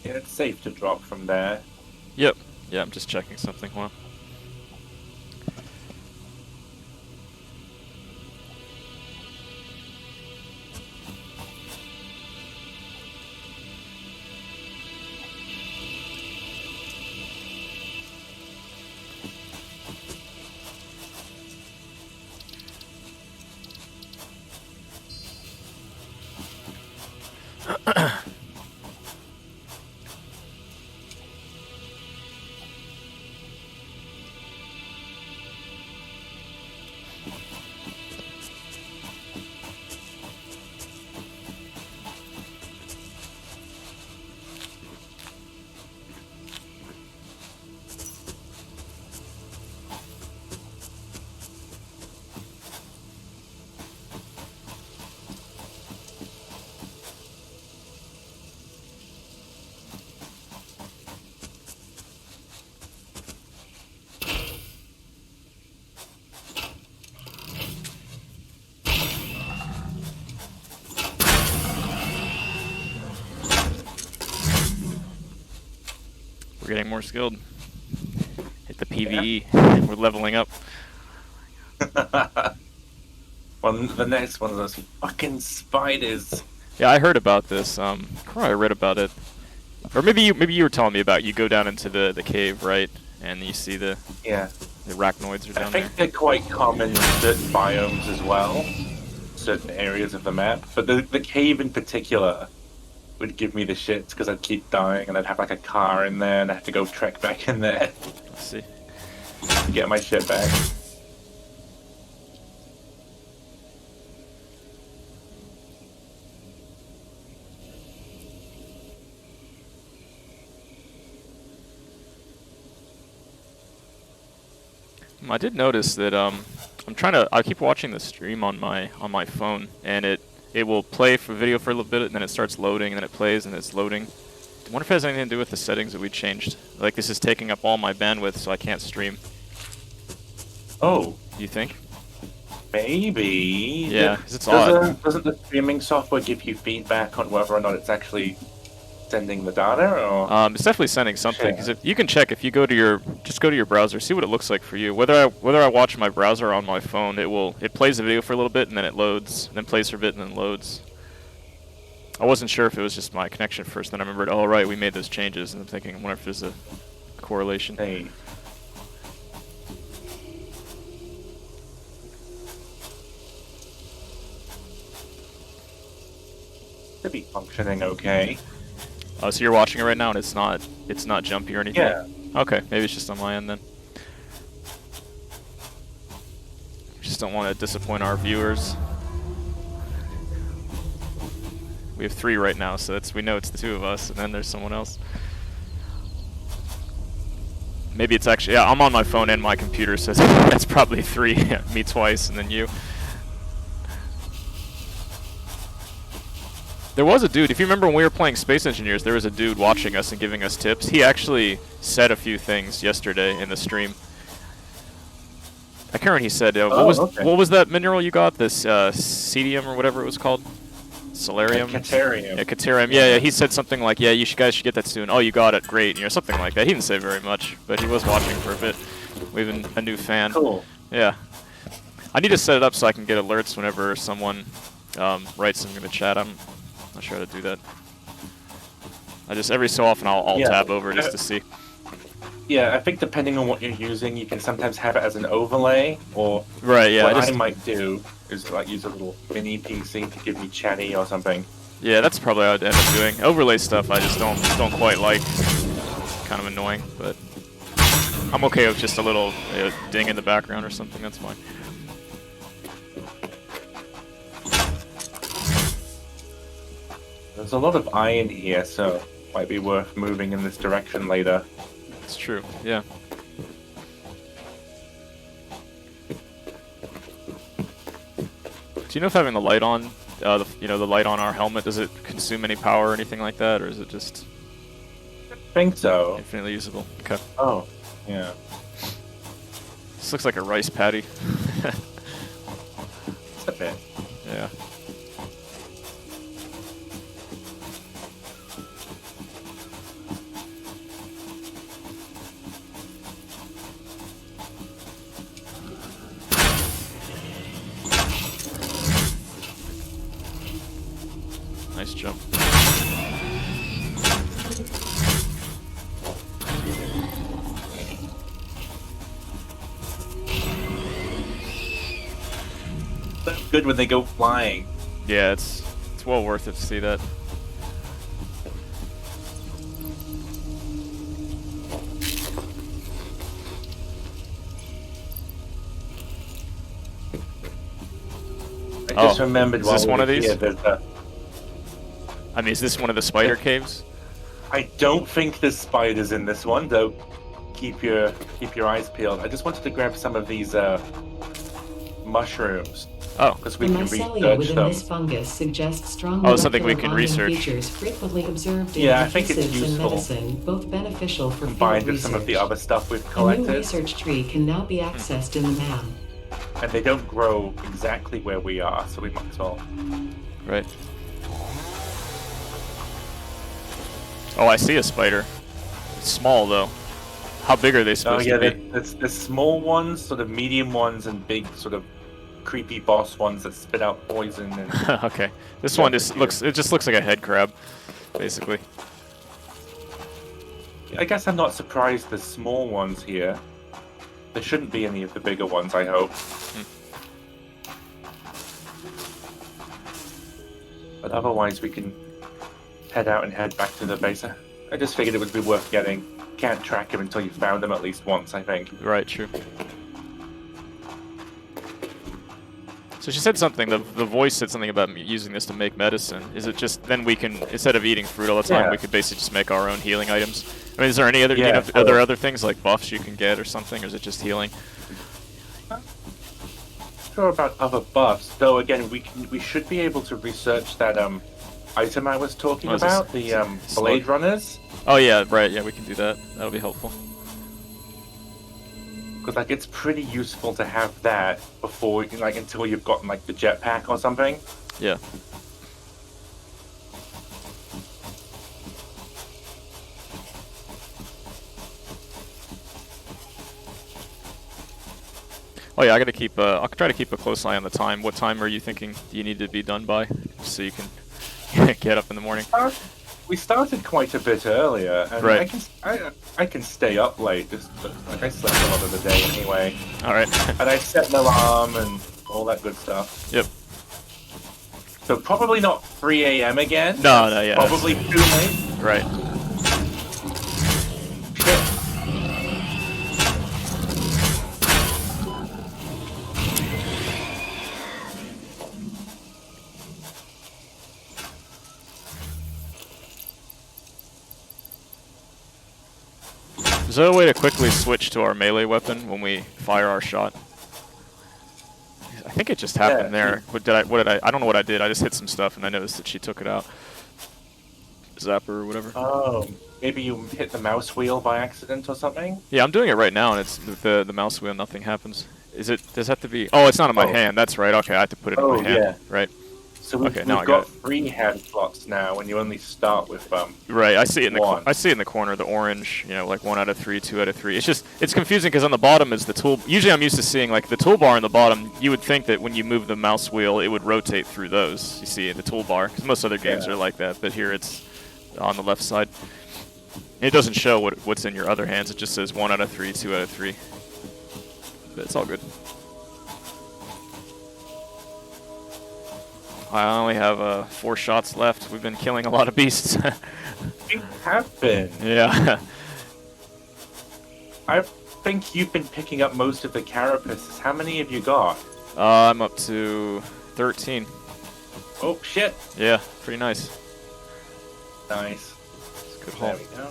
Yeah, it's safe to drop from there. Yep. Yeah, I'm just checking something. Well. We're getting more skilled. Hit the PvE. Yeah. We're leveling up. Well, the next one of those fucking spiders. Yeah, I heard about this. I read about it, or maybe you were telling me about. You go down into the cave, right, and you see the Yeah. arachnoids are I down think there. they're quite common in certain biomes as well, certain areas of the map. But the cave in particular would give me the shits because I'd keep dying and I'd have like a car in there and I have to go trek back in there Let's see. to get my shit back. I did notice that I keep watching the stream on my phone, and it will play for video for a little bit, and then it starts loading, and then it plays, and it's loading. I wonder if it has anything to do with the settings that we changed. Like, this is taking up all my bandwidth, so I can't stream. Oh, Do you think? maybe. Yeah, 'cause it's odd. Doesn't the streaming software give you feedback on whether or not it's actually sending the data, or? It's definitely sending something, because Sure. if you can check if you go to your browser, see what it looks like for you. Whether I watch my browser or on my phone, it plays the video for a little bit and then it loads, then plays for a bit and then loads. I wasn't sure if it was just my connection first. Then I remembered, oh right, we made those changes, and I'm thinking, I wonder if there's a correlation. Hey. Should be functioning okay. Oh, so you're watching it right now, and it's not jumpy or anything. Yeah. Okay, maybe it's just on my end then. Just don't want to disappoint our viewers. We have 3 right now, so we know it's the 2 of us, and then there's someone else. Maybe it's actually, yeah, I'm on my phone and my computer, so that's probably 3. Me twice, and then you. There was a dude, if you remember when we were playing Space Engineers, there was a dude watching us and giving us tips. He actually said a few things yesterday in the stream. I can't remember what he said. What was that mineral you got? This cedium or whatever it was called? Solarium? Caterium. Yeah, Caterium. Yeah, he said something like, yeah, guys should get that soon. Oh, you got it, great. Something like that. He didn't say very much, but he was watching for a bit. We have a new fan. Cool. Yeah. I need to set it up so I can get alerts whenever someone writes something in the chat. I'm not sure how to do that. Every so often I'll tab over just to see. Yeah, I think depending on what you're using, you can sometimes have it as an overlay, or right. Yeah, what I might do is like use a little mini PC to give me chatty or something. Yeah, that's probably what I'd end up doing. Overlay stuff I just don't quite like. Kind of annoying, but I'm okay with just a little ding in the background or something. That's fine. There's a lot of iron here, so might be worth moving in this direction later. It's true. Yeah. Do you know if having the light on, the light on our helmet, does it consume any power or anything like that, or is it just I think so. infinitely usable? Okay. Oh, yeah. This looks like a rice patty. It's a bit. Yeah. good when they go flying. Yeah, it's well worth it to see that. I just remembered is while this we one were of these? here, there's a... I mean, is this one of the spider caves? I don't think there's spiders in this one, though. Keep your eyes peeled. I just wanted to grab some of these mushrooms. Oh. Because we The can mycelia research within them. this fungus suggests strong Oh, something we molecular can bonding research. features frequently observed in Yeah, I think it's adhesives and useful. medicine, both beneficial for Combined field with some of the research. other stuff we've A new collected. research tree can now be accessed in the map. And they don't grow exactly where we are, so we might as well. Right. Oh, I see a spider. It's small, though. How big are they Oh supposed yeah, to be? there's small ones, sort of medium ones, and big sort of creepy boss ones that spit out poison. And Okay. This Yeah, one just here. looks. It just looks like a head crab, basically. I guess I'm not surprised there's small ones here. There shouldn't be any of the bigger ones, I hope. But otherwise, we can head out and head back to the base. I just figured it would be worth getting. Can't track him until you found him at least once, I think. Right. True. So she said something. The voice said something about using this to make medicine. Is it just then we can, instead of eating fruit all the time, Yeah. we could basically just make our own healing items? I mean, is there any other? Yeah, are there other things like buffs you can get or something, or is it just healing? Sure about other buffs, though. Again, we should be able to research that item I was talking Oh, is this about, the slug? Blade Runners, Oh yeah, right. Yeah, we can do that. That'll be helpful. because like it's pretty useful to have that before, like, until you've gotten like the jetpack or something. Yeah. Oh yeah, I gotta keep. I'll try to keep a close eye on the time. What time are you thinking you need to be done by, so you can get up in the morning? We started quite a bit earlier, and Right. I can stay up late. Just like I slept a lot of the day anyway, All right. and I set an alarm and all that good stuff. Yep. So probably not 3 a.m. again. No, yeah. Probably too late. Right. Shit. Is there a way to quickly switch to our melee weapon when we fire our shot? I think it just happened Yeah. there. What did I? I don't know what I did. I just hit some stuff and I noticed that she took it out. Zapper or whatever. Oh, maybe you hit the mouse wheel by accident or something? Yeah, I'm doing it right now, and it's the mouse wheel. Nothing happens. Is it? Does it have to be? Oh, it's not in my Oh. hand. That's right. Okay, I have to put it in my hand. Yeah. Right. So we've, Okay, now we've I got got 3 hand slots now, and you only start with Right. I see it in the one. I see it in the corner. The orange. You know, like 1 out of 3, 2 out of 3. It's confusing because on the bottom is the tool. Usually, I'm used to seeing like the toolbar on the bottom. You would think that when you move the mouse wheel, it would rotate through those. You see the toolbar, because most other games Yeah. are like that. But here it's on the left side. It doesn't show what's in your other hands. It just says 1 out of 3, 2 out of 3. But it's all good. I only have 4 shots left. We've been killing a lot of beasts. You have been. Yeah. I think you've been picking up most of the carapaces. How many have you got? I'm up to 13. Oh, shit. Yeah, pretty nice. Nice. It's a good There haul. we go.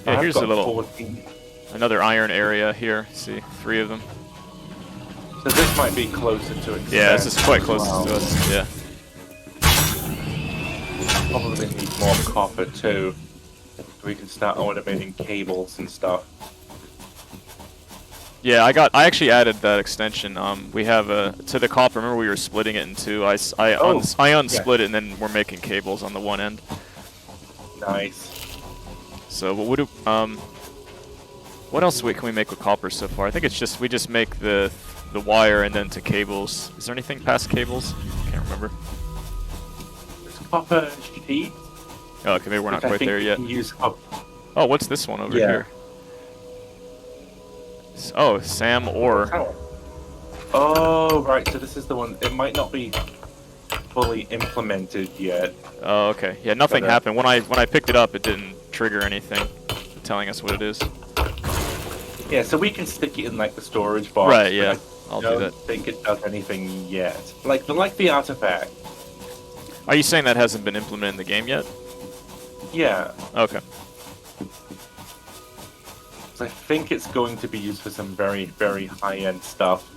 Yeah, I've here's got a little 14. another iron area here. See, 3 of them. So this might be closer to it. Yeah, this is quite close to us. Yeah. Probably need more copper too. We can start automating cables and stuff. Yeah, I actually added that extension. We have to the copper. Remember we were splitting it in 2. I unsplit it, and then we're making cables on the one end. Nice. So what else can we make with copper so far? I think it's just we just make the wire and then to cables. Is there anything past cables? Can't remember. There's copper sheet. Oh, okay, maybe we're not which I quite think there we yet. can use. Oh, what's this one over Yeah. here? Oh, Sam Orr. Oh, right. So this is the one. It might not be fully implemented yet. Oh, okay. Yeah, nothing But, happened. When I picked it up, it didn't trigger anything telling us what it is. Yeah, so we can stick it in like the storage box. Right, but yeah. I I'll do don't that. think it does anything yet. Like the artifact. Are you saying that hasn't been implemented in the game yet? Yeah. Okay. So I think it's going to be used for some very, very high-end stuff.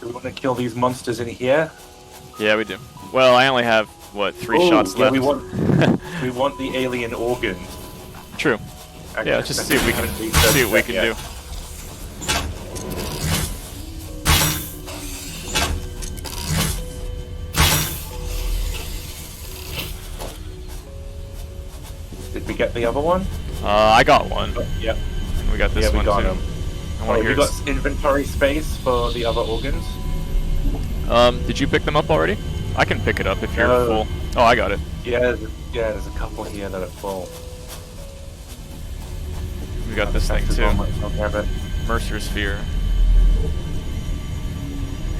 Do we want to kill these monsters in here? Yeah, we do. Well, I only have, what, 3 Oh, shots yeah, left? we want the alien organs. True. Yeah, let's just see what we can do. Did we get the other one? I got one. Yeah. And we got this Yeah, we one got too. him. I want to we hear. got inventory space for the other organs. Did you pick them up already? I can pick it up if you're No. full. Oh, I got it. Yeah, there's a couple here that are full. We got this thing That's too. I'll grab it. Mercer's Sphere.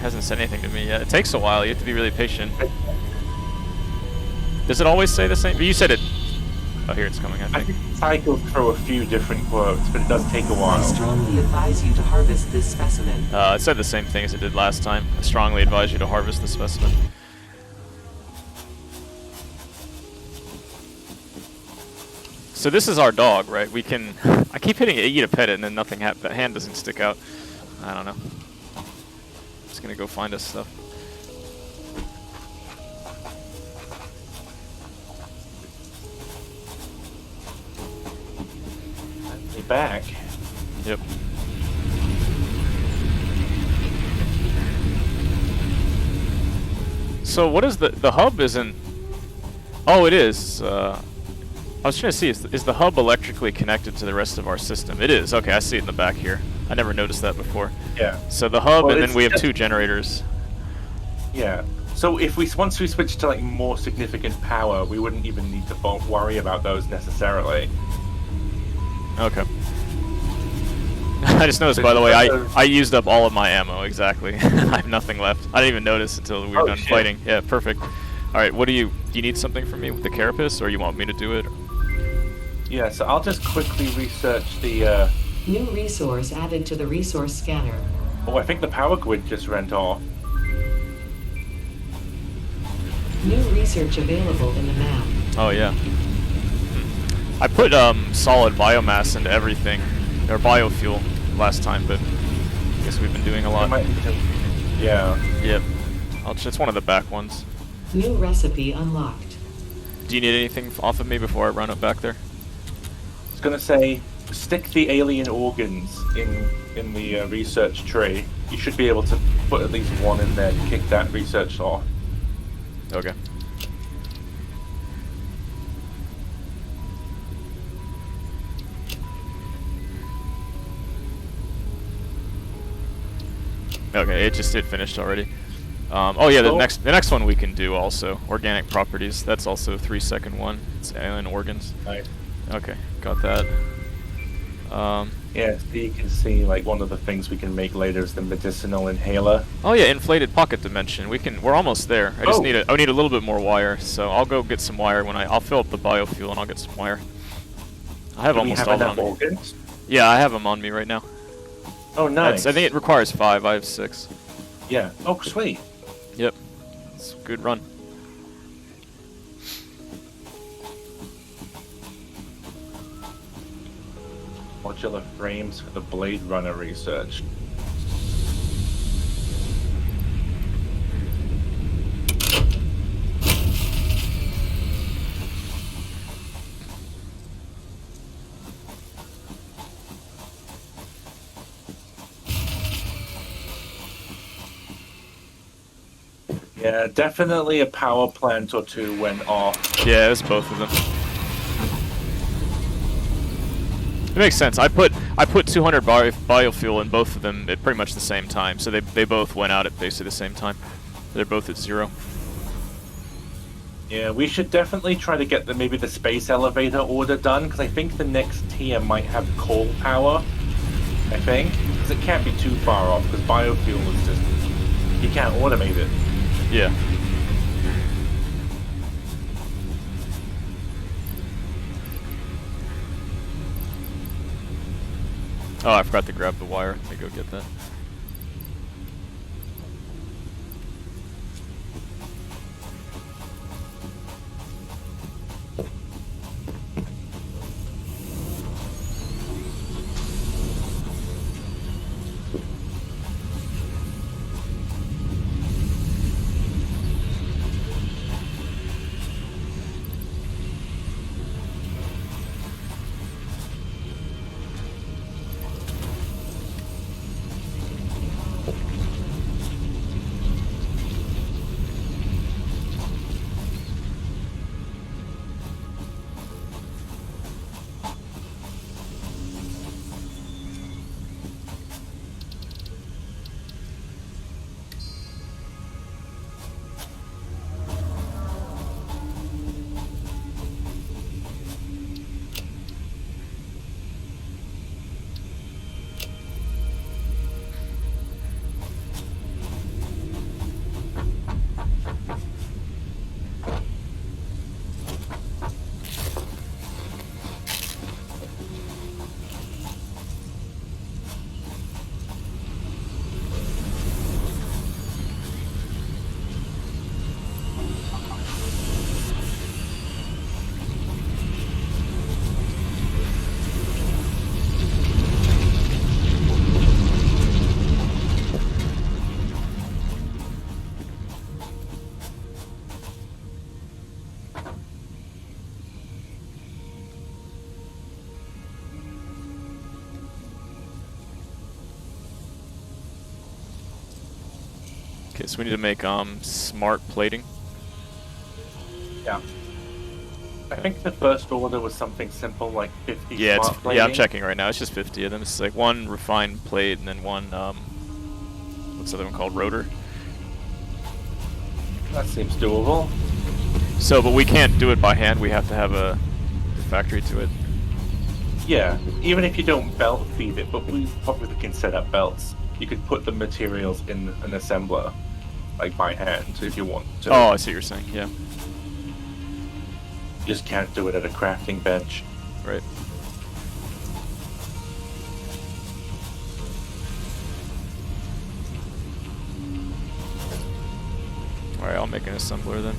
Hasn't said anything to me yet. It takes a while. You have to be really patient. Does it always say the same? You said it. Oh, here it's coming, I I think. think it cycles through a few different quotes, but it does take a I while. strongly advise you to harvest this specimen. It said the same thing as it did last time. I strongly advise you to harvest the specimen. So this is our dog, right? We can... I keep hitting E to pet it and then nothing happens. That hand doesn't stick out. I don't know. It's gonna go find us stuff. Be back. Yep. So what is the hub isn't... Oh, it is. I was trying to see, is the hub electrically connected to the rest of our system? It is. Okay, I see it in the back here. I never noticed that before. Yeah. So the hub, Well, and then it's we have just- 2 generators. Yeah. So if once we switch to like more significant power, we wouldn't even need to worry about those necessarily. Okay. I just noticed, by the way, I used up all of my ammo, exactly. I have nothing left. I didn't even notice until we were done shit. fighting. Yeah, perfect. Alright, do you need something from me with the carapace, or you want me to do it? Yeah, so I'll just quickly research the, New resource added to the resource scanner. oh, I think the power grid just went off. New research available in the map. Oh, yeah. I put solid biomass into everything, or biofuel, last time, but I guess we've been doing a lot. Yeah. Yep. It's one of the back ones. New recipe unlocked. Do you need anything off of me before I run up back there? I was gonna say, stick the alien organs in the research tray. You should be able to put at least one in there to kick that research off. Okay. Okay, it finished already. Oh yeah, the Cool. next one we can do also. Organic properties. That's also a 3-second one. It's alien organs. Nice. Okay, got that. Yeah, so you can see like one of the things we can make later is the medicinal inhaler. Oh yeah, inflated pocket dimension. We're almost there. I just Oh. need a little bit more wire, so I'll go get some wire I'll fill up the biofuel and I'll get some wire. I have Do we almost have all enough on me. organs? Yeah, I have them on me right now. Oh, nice. I think it requires 5. I have 6. Yeah. Oh, sweet. Yep. It's a good run. Modular frames for the Blade Runner research. Yeah, definitely a power plant or two went off. Yeah, it was both of them. It makes sense. I put 200 biofuel in both of them at pretty much the same time, so they both went out at basically the same time. They're both at 0. Yeah, we should definitely try to get maybe the space elevator order done, because I think the next tier might have coal power. I think, because it can't be too far off, because biofuel is just, you can't automate it. Yeah. Oh, I forgot to grab the wire. Let me go get that. Okay, so we need to make smart plating. Yeah. I think the first order was something simple like 50 Yeah, smart plating. yeah, I'm checking right now. It's just 50 of them. It's like one refined plate and then one what's the other one called? Rotor. That seems doable. So, but we can't do it by hand. We have to have a factory to it. Yeah, even if you don't belt feed it, but we probably can set up belts. You could put the materials in an assembler, like by hand, if you want to. Oh, I see what you're saying. Yeah. You just can't do it at a crafting bench. Right. Alright, I'll make an assembler then.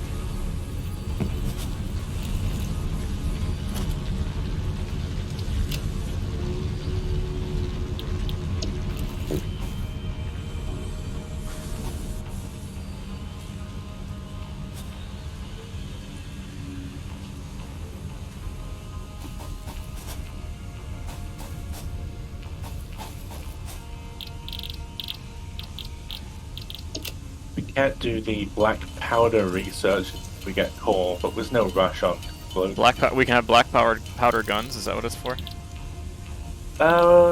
Can't do the black powder research if we get coal, but there's no rush on blue. We can have black powder guns. Is that what it's for?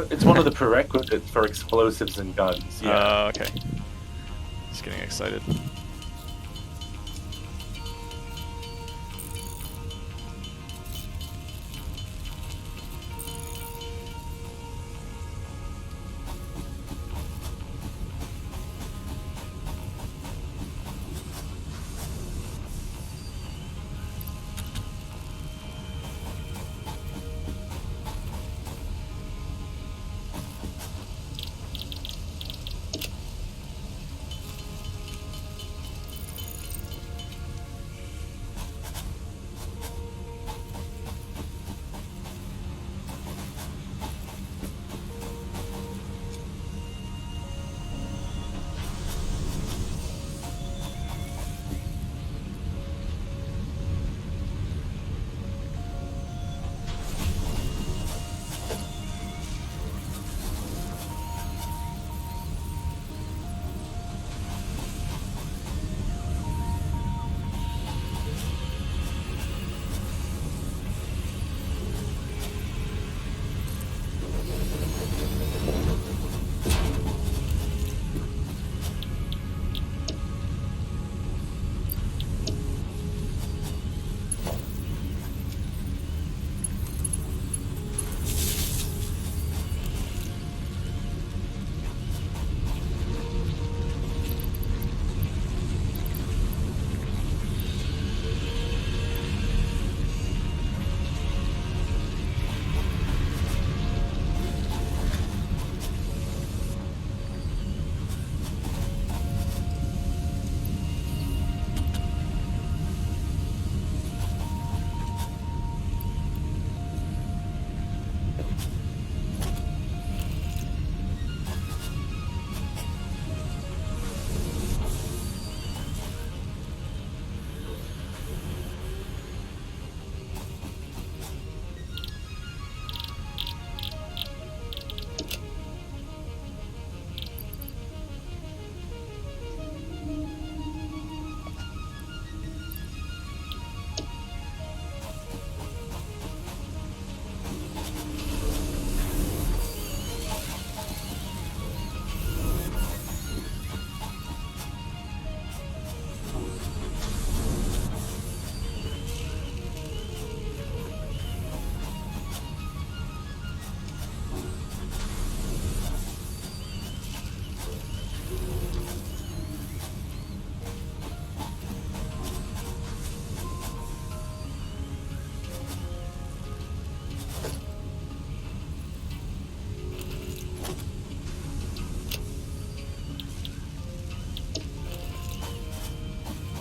It's one of the prerequisites for explosives and guns. Yeah. Okay. Just getting excited.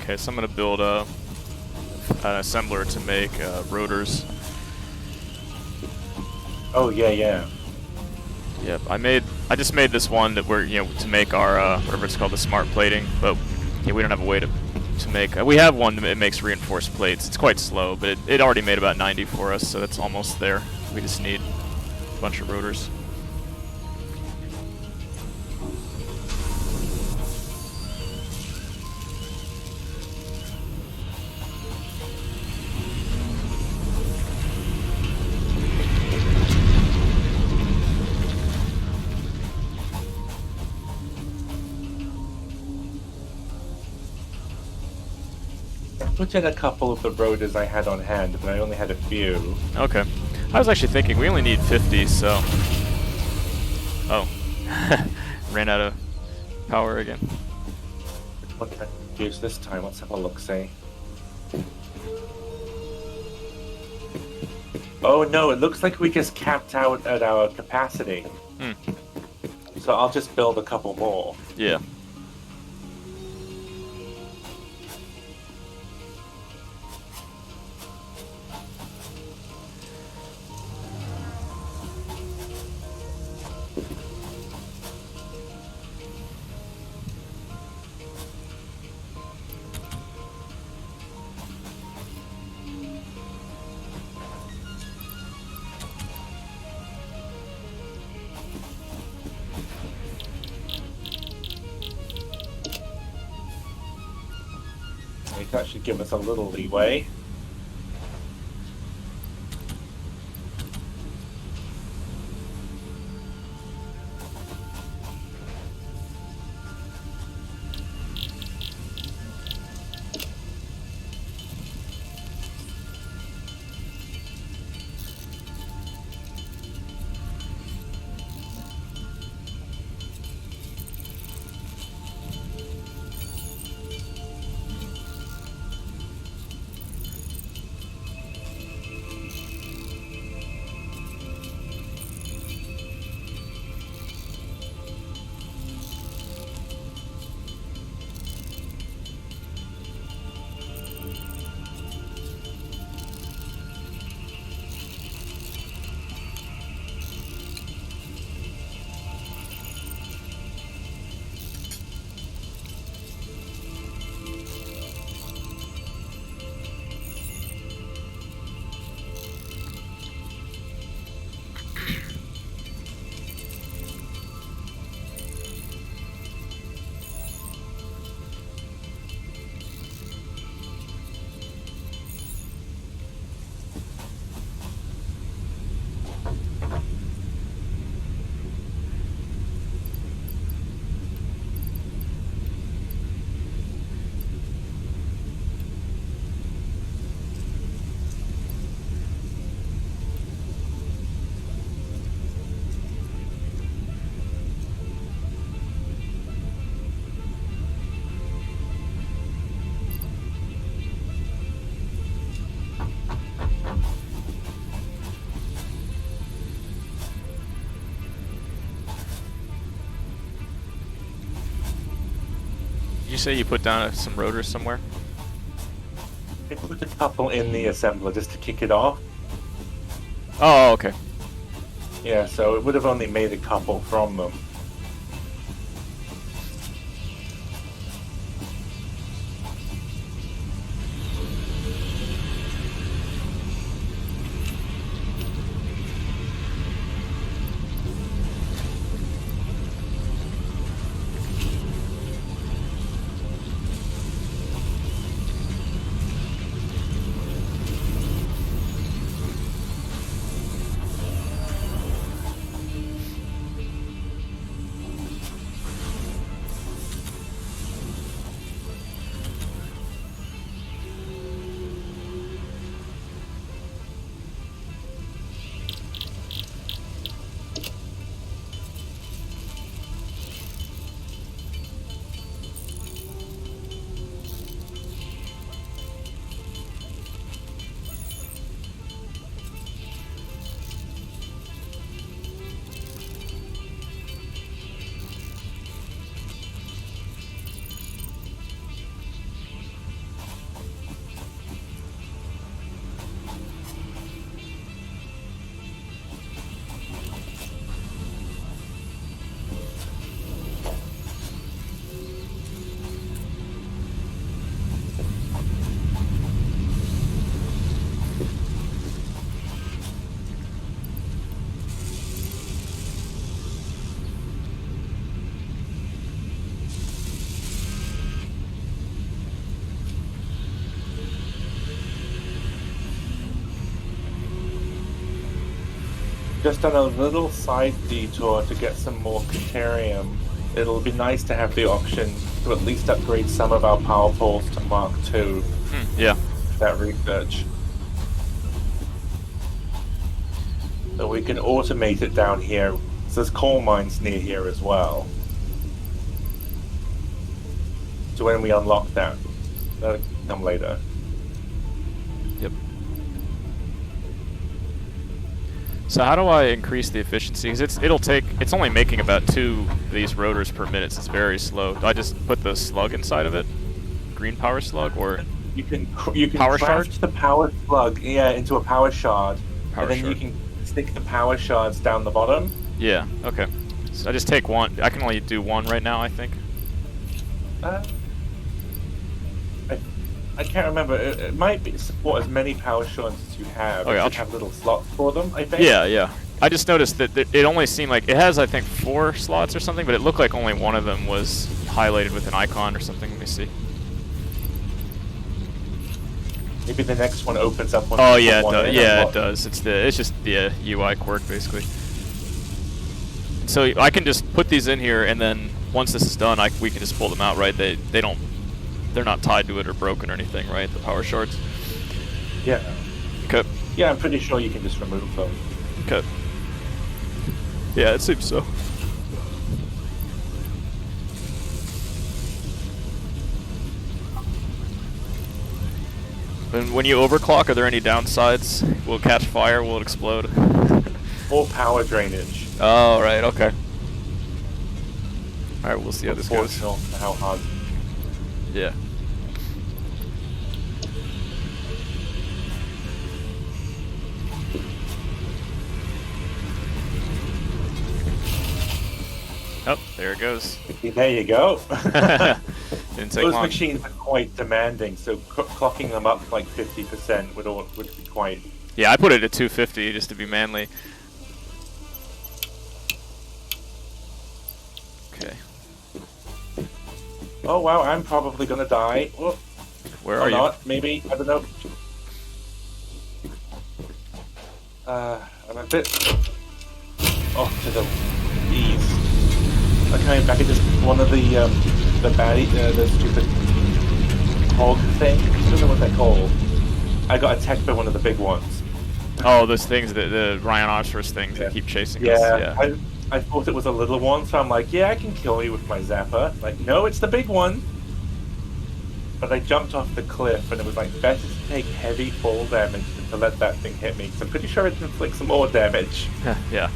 Okay, so I'm gonna build an assembler to make rotors. Oh yeah, yeah. Yep, I just made this one that we're, to make our, whatever it's called, the smart plating, but yeah, we don't have a way to make, we have one that makes reinforced plates. It's quite slow, but it already made about 90 for us, so that's almost there. We just need a bunch of rotors. Put in a couple of the rotors I had on hand, but I only had a few. Okay. I was actually thinking we only need 50, so... Oh. Ran out of power again. What can I use this time? Let's have a look-see. Oh no, it looks like we just capped out at our capacity. So I'll just build a couple more. Yeah. That should give us a little leeway. Did you say you put down some rotors somewhere? I put a couple in the assembler just to kick it off. Oh, okay. Yeah, so it would have only made a couple from them. just done a little side detour to get some more Caterium. It'll be nice to have the option to at least upgrade some of our power poles to Mark II. Yeah. That research. So we can automate it down here. So there's coal mines near here as well. So when we unlock that, that'll come later. Yep. So how do I increase the efficiency? Because it's only making about 2 of these rotors per minute. So it's very slow. Do I just put the slug inside of it? Green power slug, or you can power craft shard? the power plug, yeah, into a power shard, Power and then shard. you can stick the power shards down the bottom. Yeah. Okay. So I just take one. I can only do one right now, I think. I can't remember. It might be support as many power shards as you have. Okay, It I'll should have little slots for them, I think. Yeah, yeah. I just noticed that it only seemed like it has, I think, 4 slots or something, but it looked like only one of them was highlighted with an icon or something. Let me see. Maybe the next one opens up one. Oh yeah, it does. It's just the UI quirk basically. So I can just put these in here, and then once this is done, we can just pull them out, right? They're not tied to it or broken or anything, right? The power shards. Yeah. Okay. Yeah, I'm pretty sure you can just remove them. Okay. Yeah, it seems so. And when you overclock, are there any downsides? Will it catch fire? Will it explode? Or power drainage. Oh, right, okay. Alright, we'll see how this goes. Proportional to how hard. Yeah. Oh, there it goes. There you go. Didn't take Those long. machines are quite demanding, so clocking them up like 50% would be quite. Yeah, I put it at 250 just to be manly. Okay. Oh wow, I'm probably gonna die. Oh, Where or are you? not? Maybe, I don't know. I'm a bit off to the east. I'm coming back at just one of the baddie, the stupid hog thing. I don't know what they're called. I got attacked by one of the big ones. Oh, those things, the rhinoceros things that keep chasing us. Yeah, Yeah. I thought it was a little one, so I'm like, yeah, I can kill you with my zapper. Like, no, it's the big one. But I jumped off the cliff, and it was like better to take heavy fall damage than to let that thing hit me. Because I'm pretty sure it inflicts some more damage. Yeah.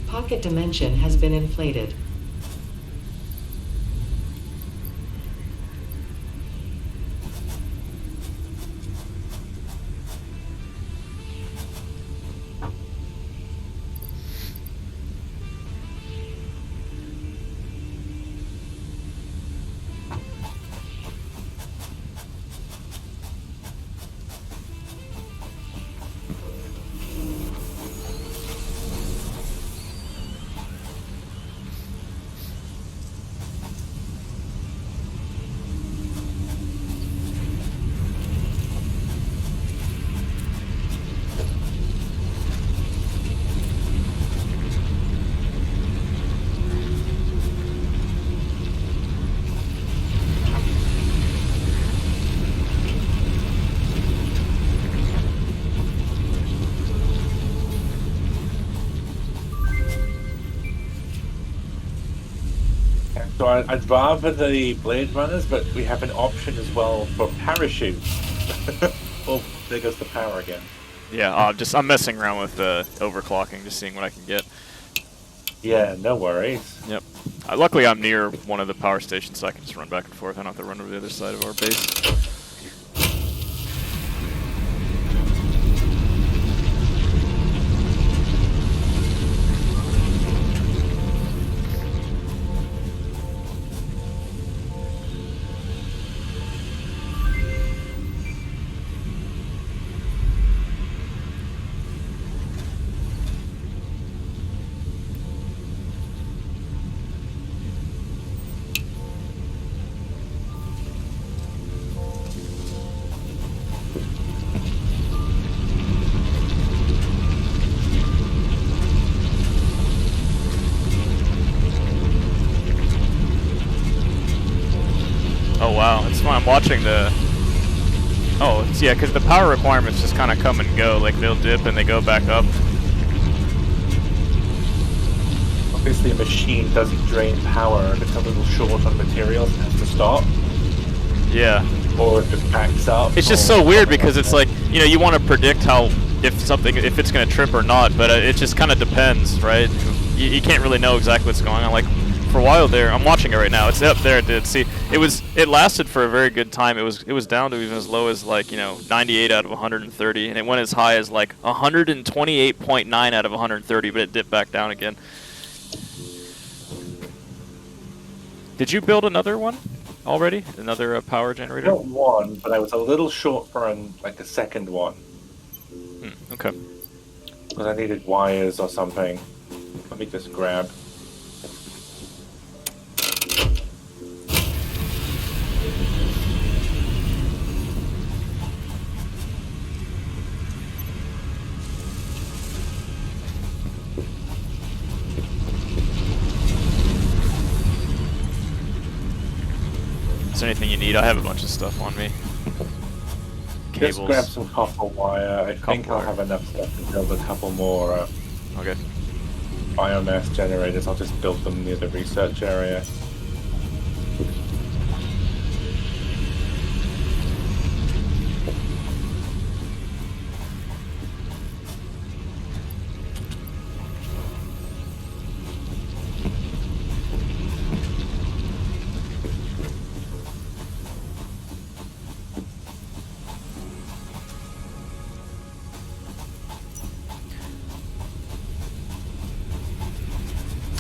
Pocket dimension has been inflated. So I'd rather the Blade Runners, but we have an option as well for parachutes. Oh, there goes the power again. Yeah, I'm messing around with overclocking, just seeing what I can get. Yeah, no worries. Yep. Luckily, I'm near one of the power stations, so I can just run back and forth. I don't have to run over the other side of our base. Oh wow, it's fun. I'm watching the... Oh, it's, yeah, because the power requirements just kind of come and go. Like, they'll dip and they go back up. Obviously, a machine doesn't drain power if it's a little short on materials and has to stop. Yeah. Or if it backs up. It's just so weird because it's like, you know, you want to predict how, if it's going to trip or not, but it just kind of depends, right? You can't really know exactly what's going on. Like, for a while there, I'm watching it right now. It's up there. It did. See, it lasted for a very good time. It was down to even as low as like 98 out of 130, and it went as high as like 128.9 out of 130, but it dipped back down again. Did you build another one already? Another power generator? Not one, but I was a little short for like a second one. Okay. Because I needed wires or something. Let me just grab. Is there anything you need? I have a bunch of stuff on me. Cables. Just grab some copper wire. I think I'll wire. have enough stuff to build a couple more Okay. biomass generators. I'll just build them near the research area.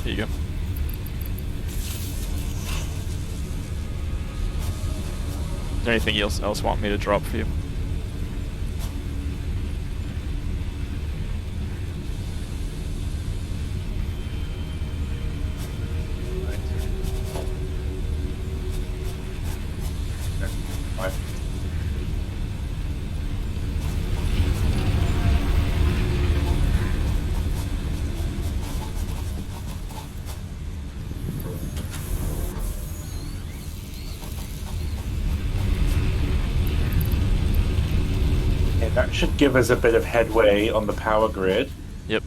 Here you go. Is there anything else want me to drop for you? That should give us a bit of headway on the power grid. Yep.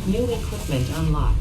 New equipment unlocked.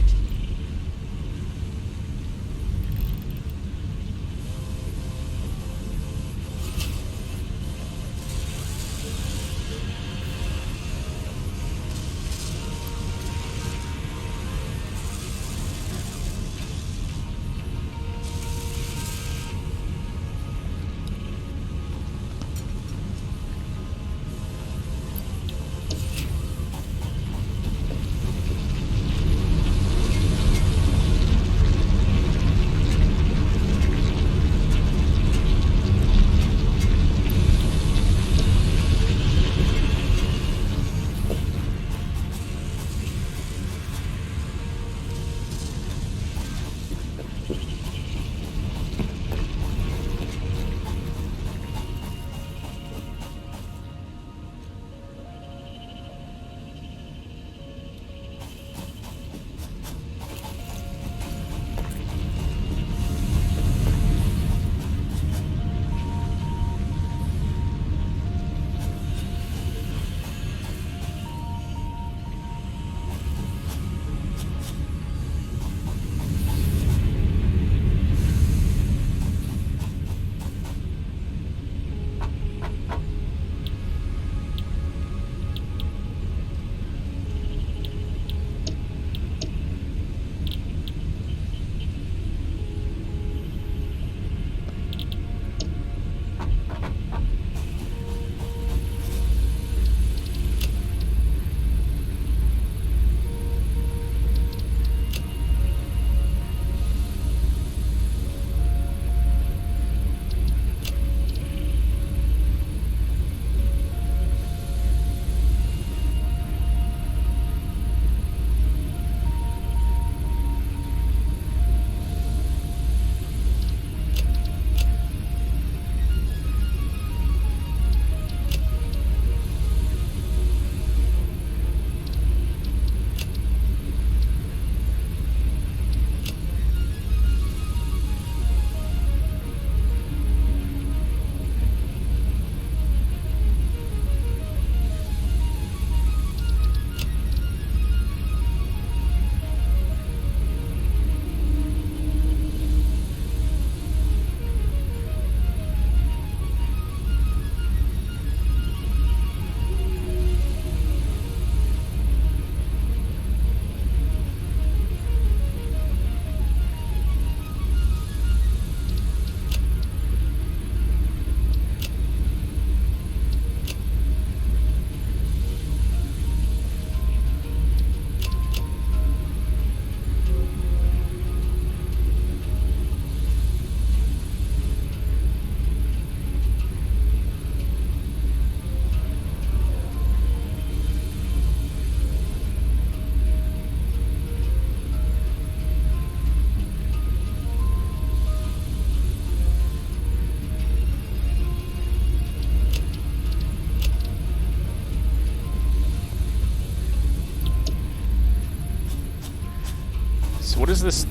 So what is this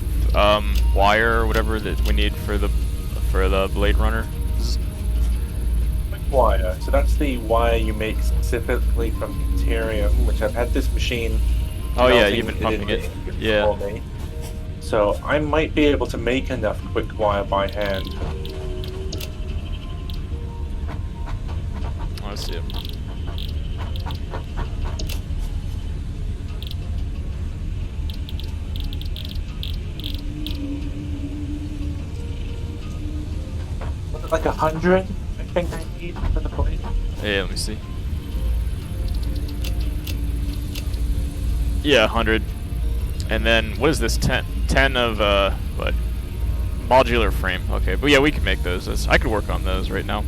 wire or whatever that we need for the Blade Runner? Wire. So that's the wire you make specifically from deuterium, which I've had this machine. Oh yeah, melting you've been pumping into it. ink Yeah. for me. So I might be able to make enough quick wire by hand. Let's see. Was it like 100? I think I need for the blade. Yeah, let me see. Yeah, 100. And then what is this? 10 of what? Modular frame. Okay, but yeah, we can make those. I could work on those right now.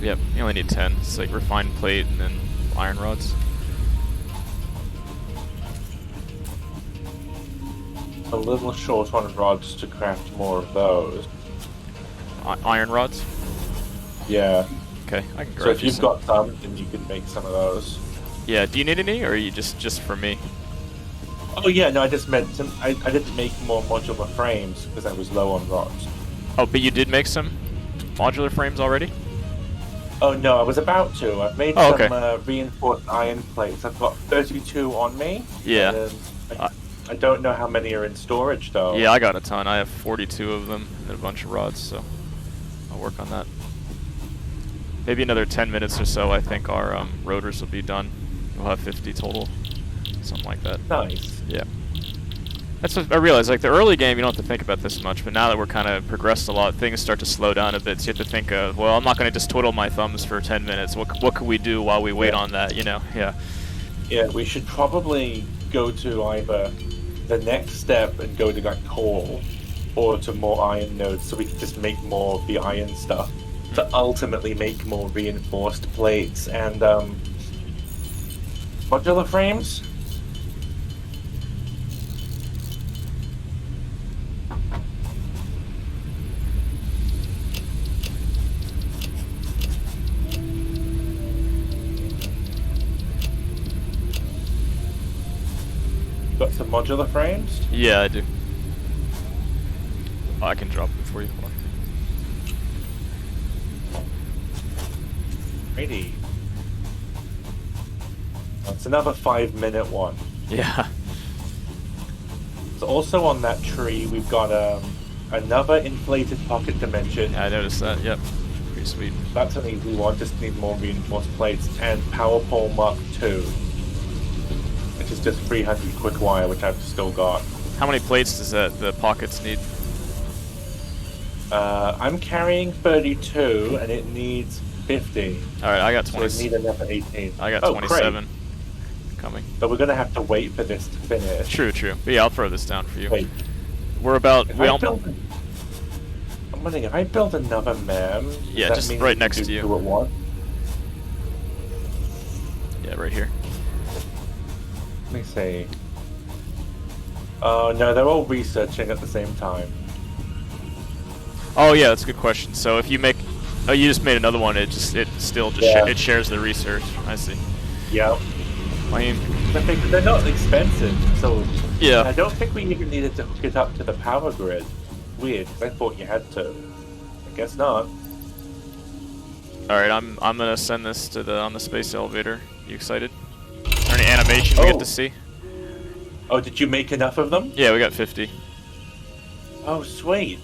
Yep, you only need 10. It's like refined plate and then iron rods. A little short on rods to craft more of those. Iron rods? Yeah. Okay, I can grab So if you you've some. got some, then you can make some of those. Yeah, do you need any, or are you just for me? Oh yeah, no, I just meant to, I didn't make more modular frames because I was low on rods. Oh, but you did make some modular frames already? Oh no, I was about to. I've made Oh, some okay. reinforced iron plates. I've got 32 on me, Yeah. and Uh, I don't know how many are in storage though. yeah, I got a ton. I have 42 of them and a bunch of rods, so I'll work on that. Maybe another 10 minutes or so, I think our rotors will be done. We'll have 50 total, something like that. Nice. Yeah. That's what I realized, like the early game, you don't have to think about this much, but now that we're kind of progressed a lot, things start to slow down a bit, so you have to think of, well, I'm not going to just twiddle my thumbs for 10 minutes. What can we do while we wait on that, you know? Yeah. Yeah, we should probably go to either the next step and go to like coal, or to more iron nodes, so we can just make more of the iron stuff to ultimately make more reinforced plates and modular frames. Got some modular frames. Yeah, I do. Oh, I can drop them for you. Hold on. Righty. That's another 5-minute one. Yeah. So also on that tree, we've got another inflated pocket dimension. Yeah, I noticed that. Yep. Pretty sweet. That's an easy one. Just need more reinforced plates and power pole Mark II, which is just 300 quick wire, which I've still got. How many plates does the pockets need? I'm carrying 32, and it needs 50. All right, I got So 20. we need another 18. I got Oh, 27 great. coming. But we're gonna have to wait for this to finish. True, true. But yeah, I'll throw this down for you. Wait. We're about. If We I all. build, I'm wondering if I build another MAM. Yeah, that just means right we next can to do you. 2 at once? Yeah, right here. Let me see. Oh no, they're all researching at the same time. Oh yeah, that's a good question. So if you make, oh, you just made another one. It still just Yeah. it shares the research. I see. Yep. I mean, I think they're not expensive, so yeah. I don't think we even needed to hook it up to the power grid. Weird, 'cause I thought you had to. I guess not. All right, I'm gonna send this to the on the space elevator. You excited? Is there any animation we get to see? Oh, did you make enough of them? Yeah, we got 50. Oh, sweet.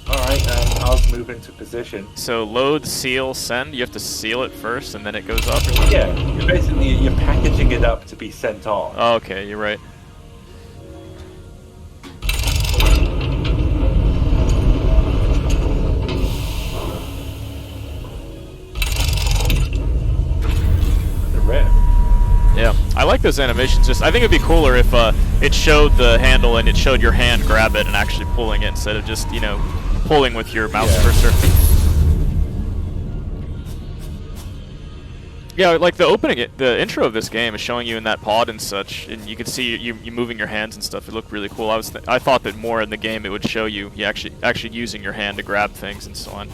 Alright, I'll move into position. So load, seal, send. You have to seal it first, and then it goes up. Yeah, basically you're packaging it up to be sent off. Oh, okay, you're right. The rip. Yeah, I like those animations. Just I think it'd be cooler if it showed the handle and it showed your hand grab it and actually pulling it instead of just, you know, pulling with your mouse cursor. Yeah, like the opening, the intro of this game is showing you in that pod and such, and you can see you moving your hands and stuff. It looked really cool. I thought that more in the game it would show you actually using your hand to grab things and so on.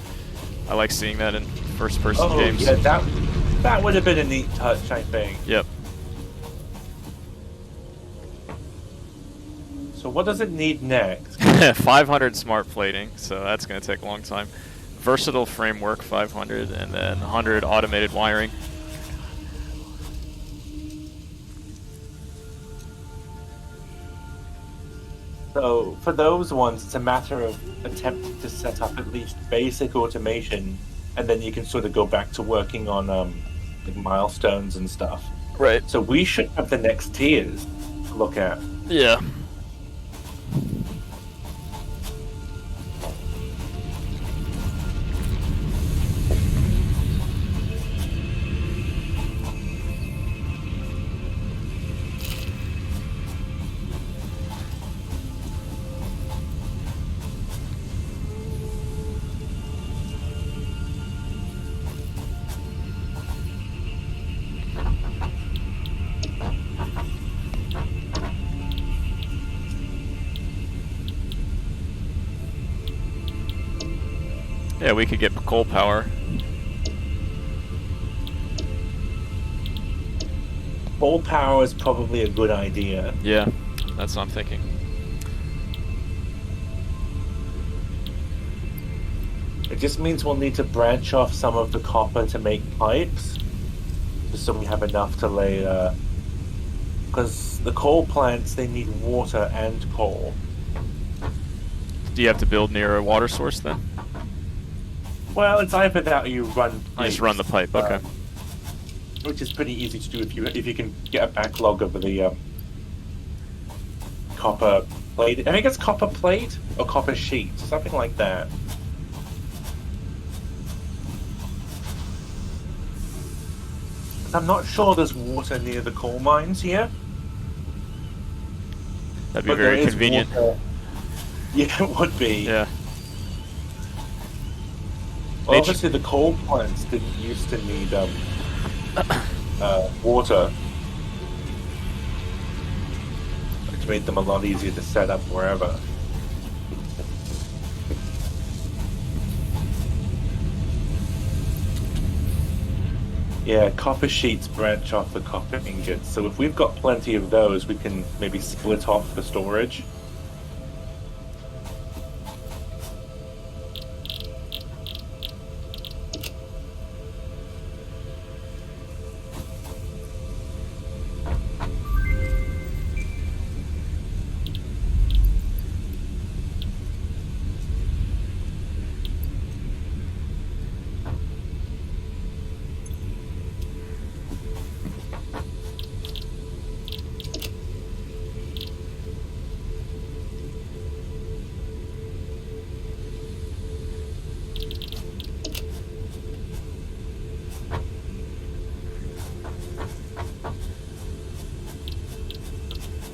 I like seeing that in first-person games. Yeah, that would have been a neat touch, I think. Yep. So what does it need next? 500 smart plating, so that's going to take a long time. Versatile framework, 500, and then 100 automated wiring. So for those ones, it's a matter of attempting to set up at least basic automation, and then you can sort of go back to working on like milestones and stuff. Right. So we should have the next tiers to look at. Yeah. Yeah, we could get coal power. Coal power is probably a good idea. Yeah, that's what I'm thinking. It just means we'll need to branch off some of the copper to make pipes, just so we have enough to lay. Because the coal plants, they need water and coal. Do you have to build near a water source then? Well, it's either that or you run pipes. You just run the pipe, okay. Which is pretty easy to do if you can get a backlog of the copper plate. I think it's copper plate or copper sheet, something like that. I'm not sure there's water near the coal mines here. That'd be very convenient. Water. Yeah, it would be. Yeah. Well, obviously the coal plants didn't used to need water, which made them a lot easier to set up wherever. Yeah, copper sheets branch off the copper ingots, so if we've got plenty of those, we can maybe split off the storage.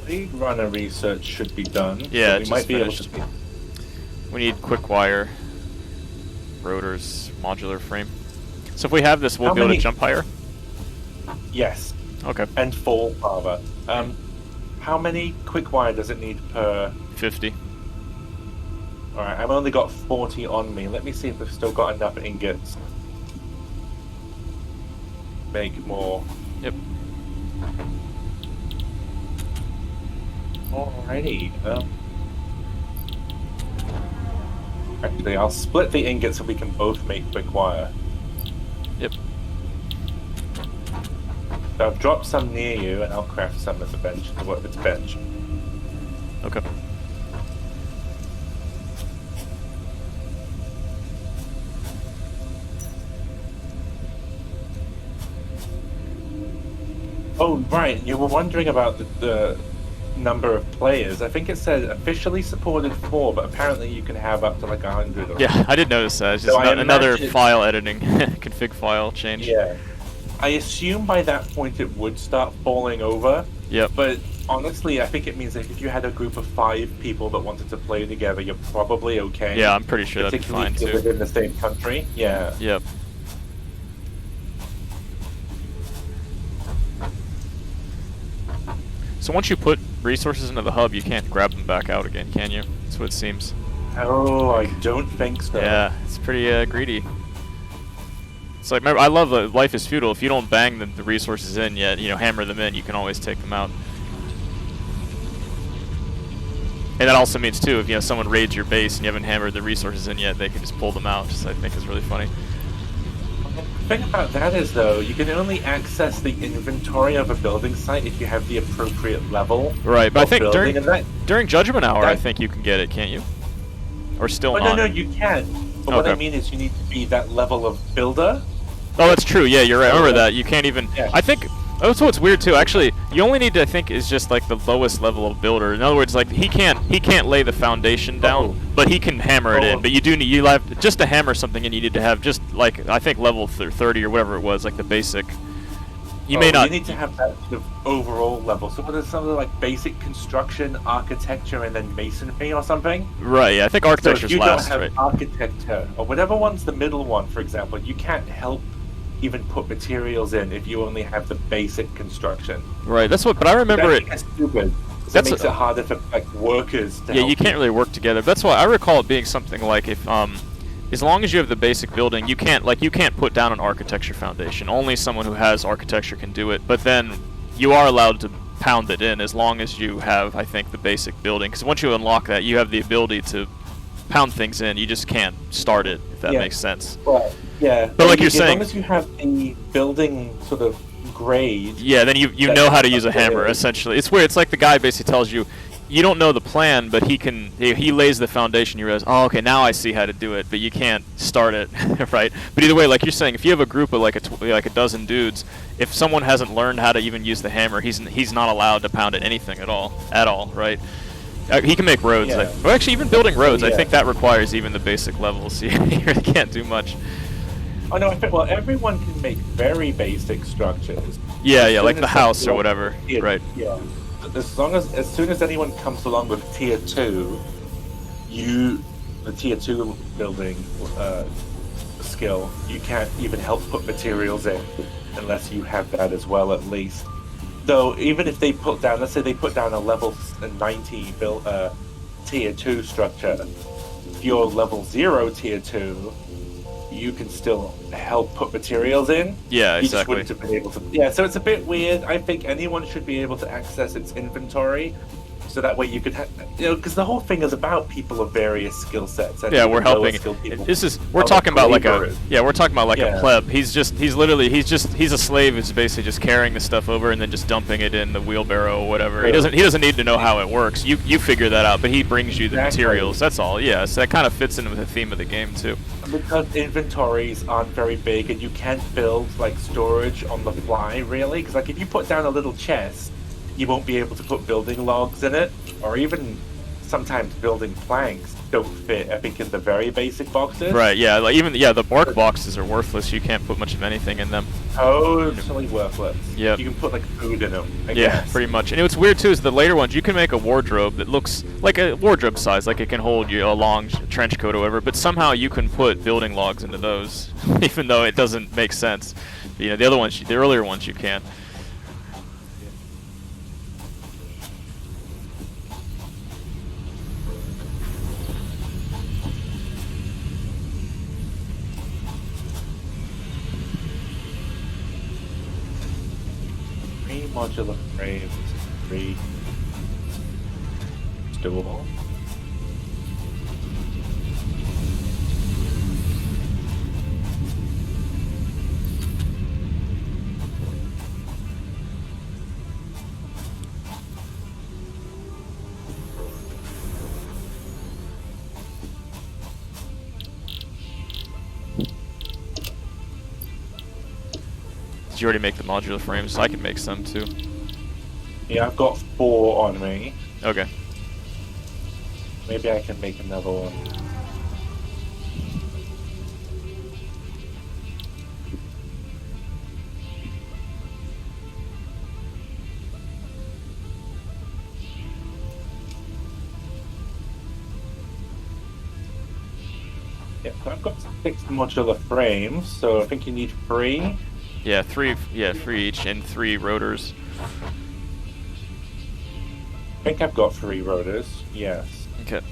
Lead runner research should be done. Yeah, so we might be able to. We need quick wire, rotors, modular frame. So if we have this, we'll be able to jump higher? Yes. Okay. And fall farther. How many quick wire does it need per? 50. Alright, I've only got 40 on me. Let me see if I've still got enough ingots. Make more. Yep. Alrighty. Actually, I'll split the ingots so we can both make quick wire. Yep. So I've dropped some near you, and I'll craft some at the bench. What if it's bench? Okay. Oh, right. You were wondering about the number of players. I think it said officially supported 4, but apparently you can have up to like 100. Yeah, I did notice that. It's just another file editing, config file change. Yeah. I assume by that point it would start falling over. Yep. But honestly, I think it means that if you had a group of 5 people that wanted to play together, you're probably okay. Yeah, I'm pretty sure that'd be fine too. Within the same country. Yeah. Yep. So once you put resources into the hub, you can't grab them back out again, can you? That's what it seems. Oh, I don't think so. Yeah, it's pretty greedy. It's like, remember, I love Life is Feudal. If you don't bang the resources in yet, you know, hammer them in, you can always take them out. And that also means, too, if, you know, someone raids your base and you haven't hammered the resources in yet, they can just pull them out, which I think is really funny. The thing about that is, though, you can only access the inventory of a building site if you have the appropriate level. Right, but I think building, during Judgment Hour, I think you can get it, can't you? Or still not? No, you can. But what I mean is you need to be that level of builder. Oh, that's true. Yeah, you're right. I remember that. You can't even... Yeah. I think... That's what's weird, too. Actually, you only need to, I think, is just, like, the lowest level of builder. In other words, like, he can't lay the foundation down, but he can hammer it in. But you have... Just to hammer something in, you need to have just, like, I think level 30 or whatever it was, like, the basic... You may not... You need to have that sort of overall level. So what is something like basic construction, architecture, and then masonry or something? Right, yeah. I think architecture's last, So if you don't have architecture, or whatever one's the middle one, for example, you can't help even put materials in if you only have the basic construction. Right, that's what... But I remember it... That's stupid. That makes it harder for, like, workers to help you can't really work together. That's why I recall it being something like if... as long as you have the basic building, you can't put down an architecture foundation. Only someone who has architecture can do it. But then you are allowed to pound it in as long as you have, I think, the basic building. Because once you unlock that, you have the ability to pound things in. You just can't start it, if that makes sense. Well, yeah. But like you're saying, as long as you have the building sort of grade. Yeah, then you know how to use a hammer, essentially. It's weird. It's like the guy basically tells you, you don't know the plan, but he lays the foundation. You realize, oh, okay, now I see how to do it, but you can't start it, right? But either way, like you're saying, if you have a group of like a dozen dudes, if someone hasn't learned how to even use the hammer, he's not allowed to pound at anything at all, right? He can make roads. Yeah. Well, actually, even building roads, I think that requires even the basic levels. You really can't do much. Oh no, well, everyone can make very basic structures. Yeah, like the house or whatever, right? Yeah. As soon as anyone comes along with tier 2, the tier 2 building skill, you can't even help put materials in unless you have that as well, at least. So even if they put down, let's say they put down a level 90 tier 2 structure, if you're level 0 tier 2, you can still help put materials in. Yeah, you just exactly. wouldn't have been able to. Yeah, so it's a bit weird. I think anyone should be able to access its inventory, so that way you could, because the whole thing is about people of various skill sets. Yeah, we're helping. We're talking about like a pleb. He's a slave who's basically just carrying the stuff over and then just dumping it in the wheelbarrow or whatever. He doesn't need to know how it works. You figure that out, but he brings you the materials. That's all. Yeah, so that kind of fits in with the theme of the game too. Because inventories aren't very big and you can't build like storage on the fly, really. Because like if you put down a little chest, you won't be able to put building logs in it, or even sometimes building planks don't fit, I think, in the very basic boxes. Right, yeah, like the bark boxes are worthless. You can't put much of anything in them. Totally worthless. Yeah. You can put like food in them, I Yeah, guess. pretty much. And what's weird too is the later ones, you can make a wardrobe that looks like a wardrobe size, like it can hold you a long trench coat or whatever, but somehow you can put building logs into those, even though it doesn't make sense. The earlier ones you can't. Modular frames, 3. It's doable. Did you already make the modular frames? I could make some too. Yeah, I've got 4 on me. Okay. Maybe I can make another one. Yeah, so I've got 6 modular frames, so I think you need 3. Yeah, 3 each and 3 rotors. I think I've got 3 rotors, yes. Okay.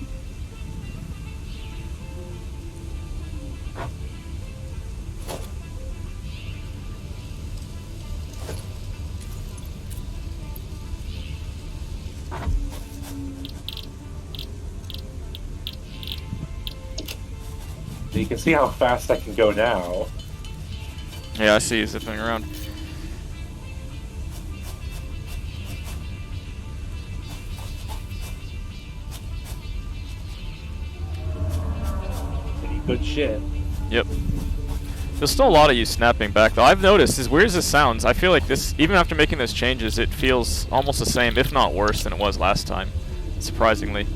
So you can see how fast I can go now. Yeah, I see you zipping around. Pretty good shit. Yep. There's still a lot of you snapping back, though. I've noticed, as weird as this sounds, I feel like this, even after making those changes, it feels almost the same, if not worse, than it was last time. Surprisingly.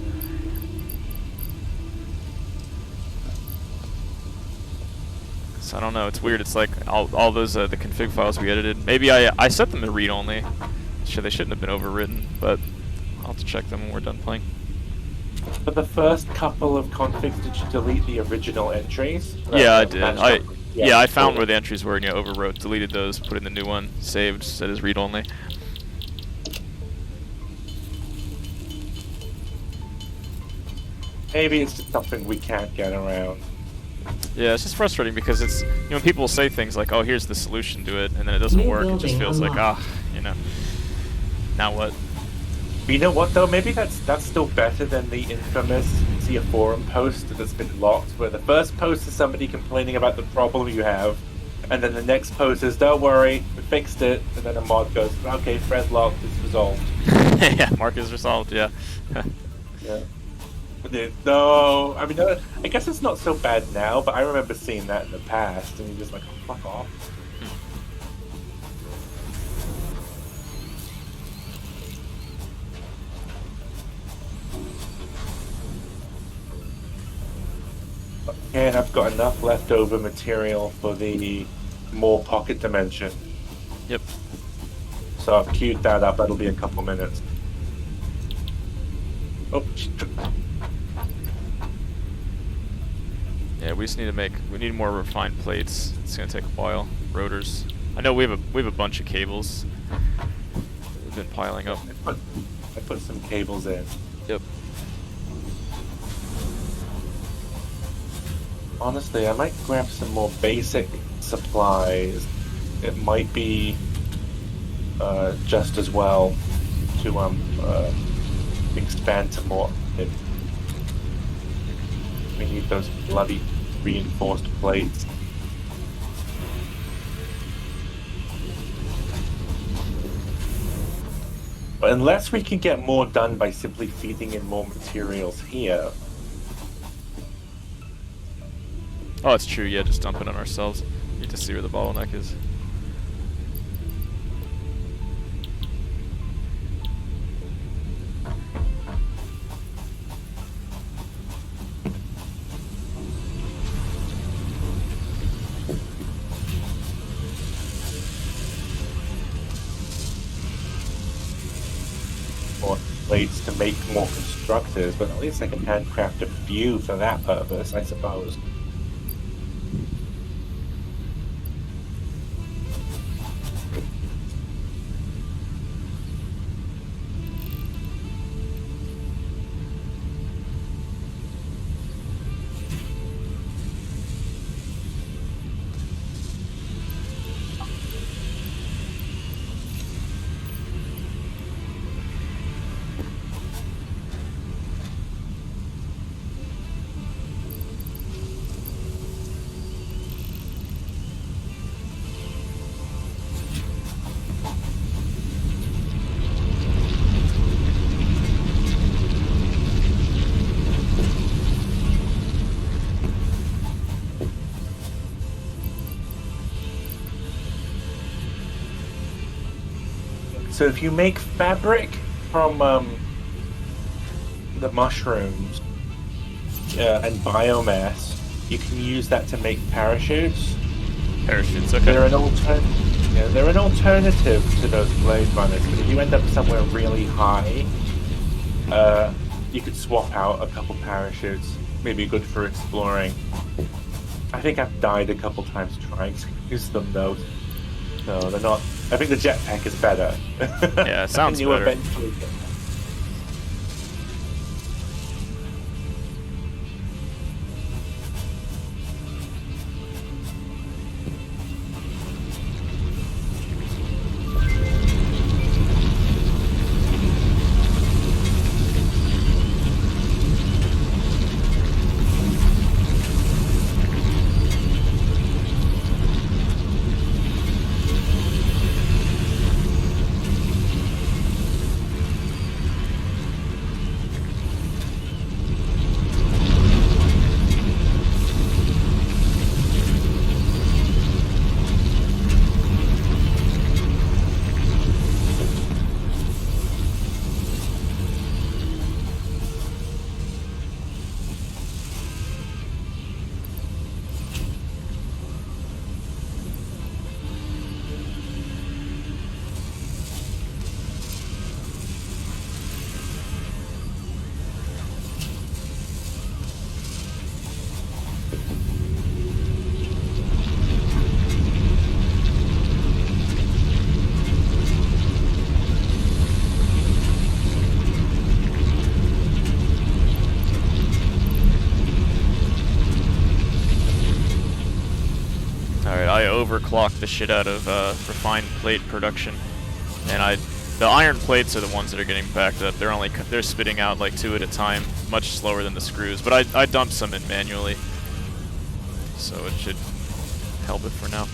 So I don't know, it's weird. It's like all those the config files we edited. Maybe I set them to read only. Sure, they shouldn't have been overwritten, but I'll have to check them when we're done playing. For the first couple of configs, did you delete the original entries? Yeah, I did. I found where the entries were and overwrote, deleted those, put in the new one, saved, set as read only. Maybe it's just something we can't get around. Yeah, it's just frustrating because it's, when people say things like, oh, here's the solution to it, and then it doesn't work, it just feels like, now what? But you know what though? Maybe that's still better than the infamous see a forum post that's been locked, where the first post is somebody complaining about the problem you have, and then the next post is, don't worry, we fixed it, and then a mod goes, okay, thread locked, it's resolved. Yeah, mark is resolved, yeah. Yeah. No, I mean, I guess it's not so bad now, but I remember seeing that in the past, and you're just like, oh, fuck off. And I've got enough leftover material for the more pocket dimension. Yep. So I've queued that up, that'll be a couple minutes. Oh, Yeah, we just need to we need more refined plates. It's gonna take a while. Rotors. I know we have a bunch of cables. We've been piling up. I put some cables in. Yep. Honestly, I might grab some more basic supplies. It might be just as well to expand to more. We need those bloody reinforced plates. But unless we can get more done by simply feeding in more materials here. Oh, it's true, yeah, just dump it on ourselves. Need to see where the bottleneck is. More plates to make more constructors, but at least I can handcraft a few for that purpose, I suppose. So if you make fabric from the mushrooms and biomass, you can use that to make parachutes. Parachutes, okay. They're an alternative to those blade runners, but if you end up somewhere really high, you could swap out a couple parachutes. Maybe good for exploring. I think I've died a couple times trying to use them though. No, they're not. I think the jetpack is better. Yeah, it sounds you better. Eventually get Alright, I overclocked the shit out of refined plate production, and I The iron plates are the ones that are getting backed up. They're spitting out like 2 at a time, much slower than the screws. But I dumped some in manually, so it should help it for now.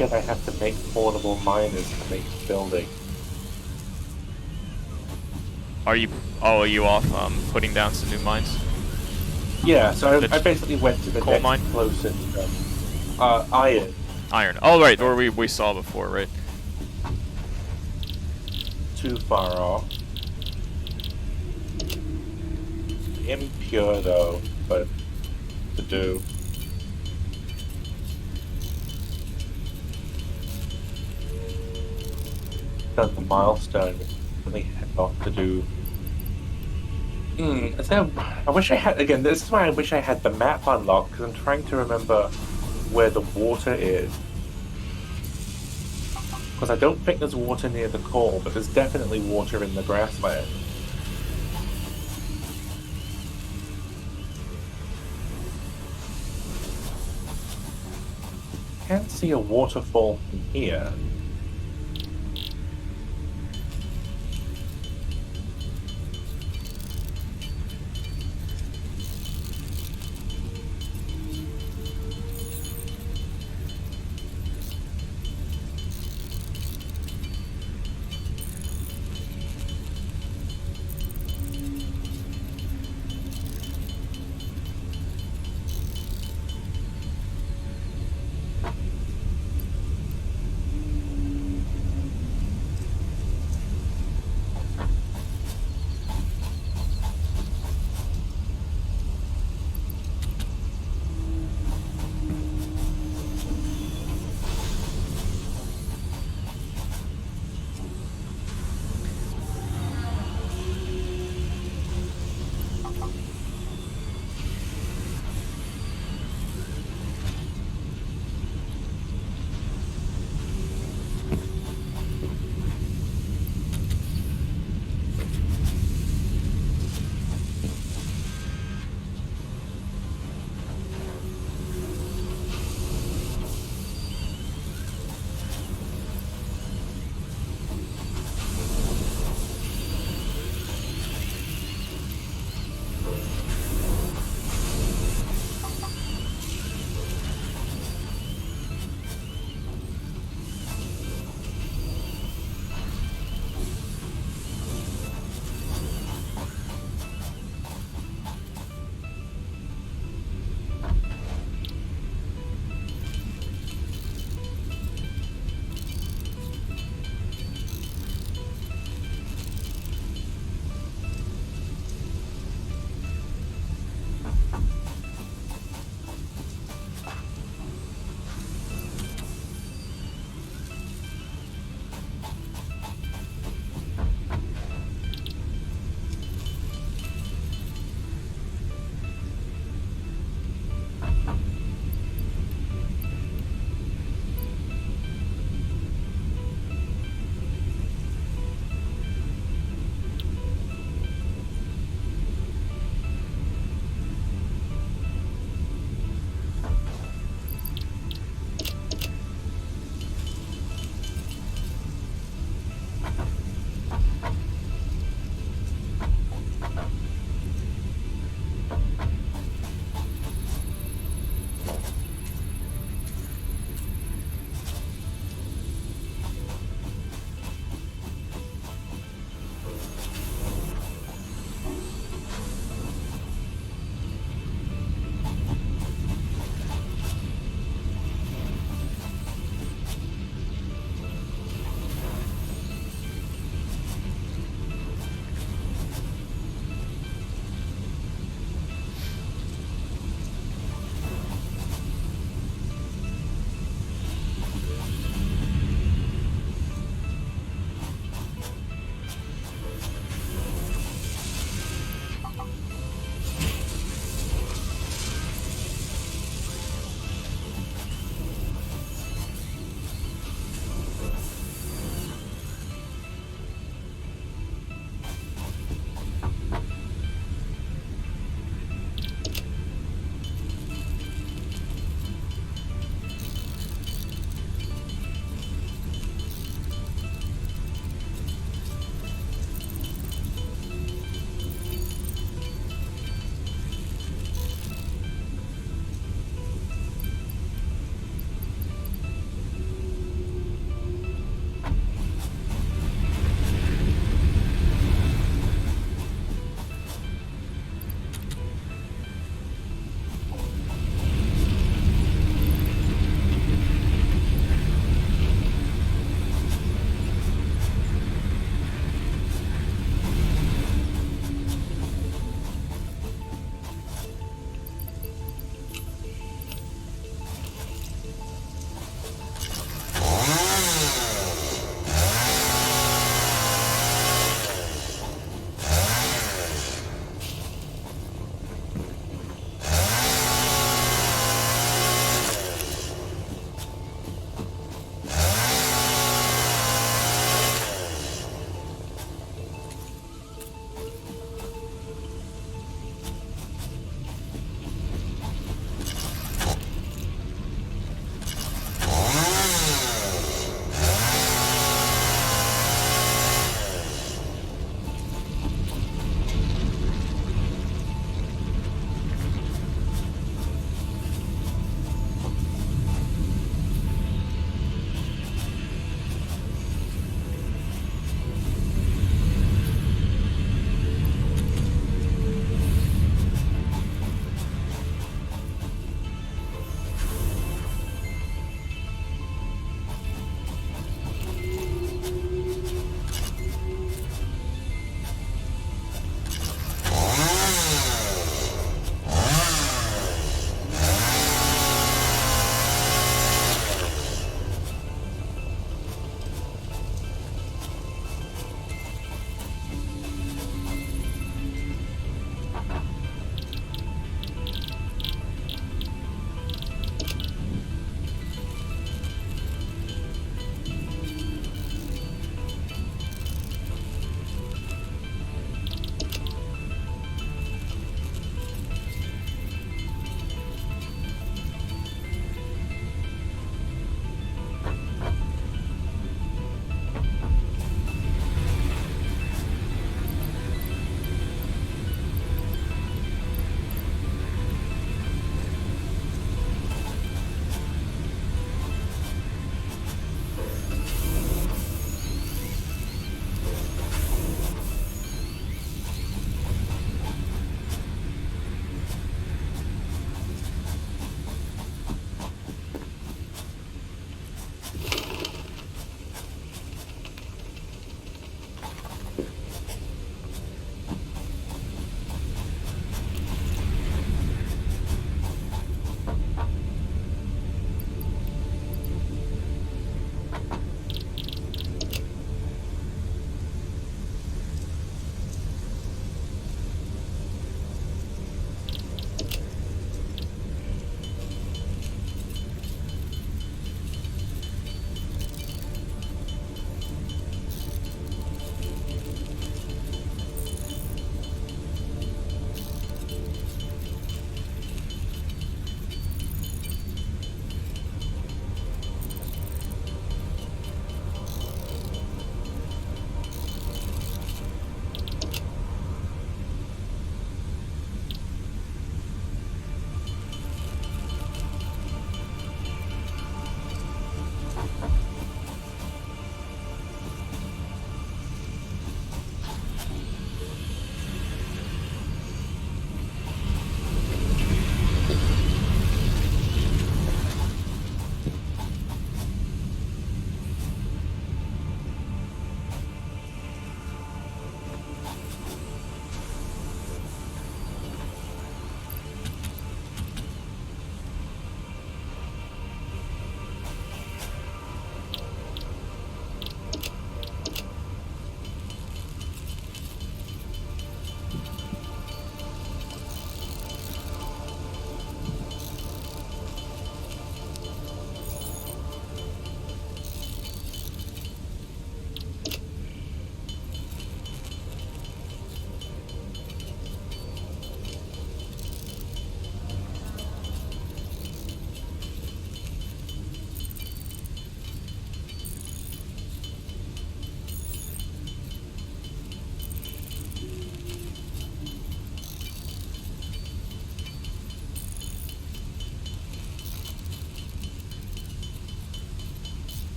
Again, I have to make portable miners to make the building. Are you off putting down some new mines? Yeah, so I basically went to the coal next mine? closest iron. Iron. Oh, right, or we saw before, right? Too far off. Impure though, but to do. Done the milestone. Really head off to do. I wish I had again. This is why I wish I had the map unlocked because I'm trying to remember where the water is. Because I don't think there's water near the coal, but there's definitely water in the grassland. Can't see a waterfall from here.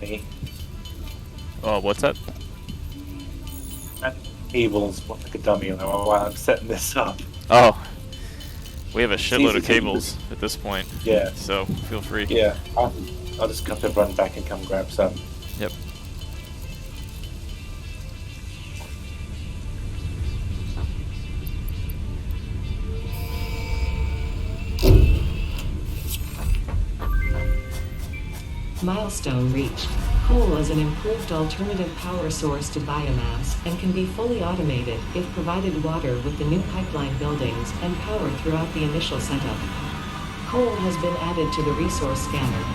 Me. Oh, what's that? Cables like a dummy while I'm setting this up. Oh, we have a It's shitload easy of to cables at this point. Yeah, So feel free. yeah. I'll just have to run back and come grab some. Yep. Milestone reached. Coal is an improved alternative power source to biomass and can be fully automated if provided water with the new pipeline buildings and power throughout the initial setup. Coal has been added to the resource scanner.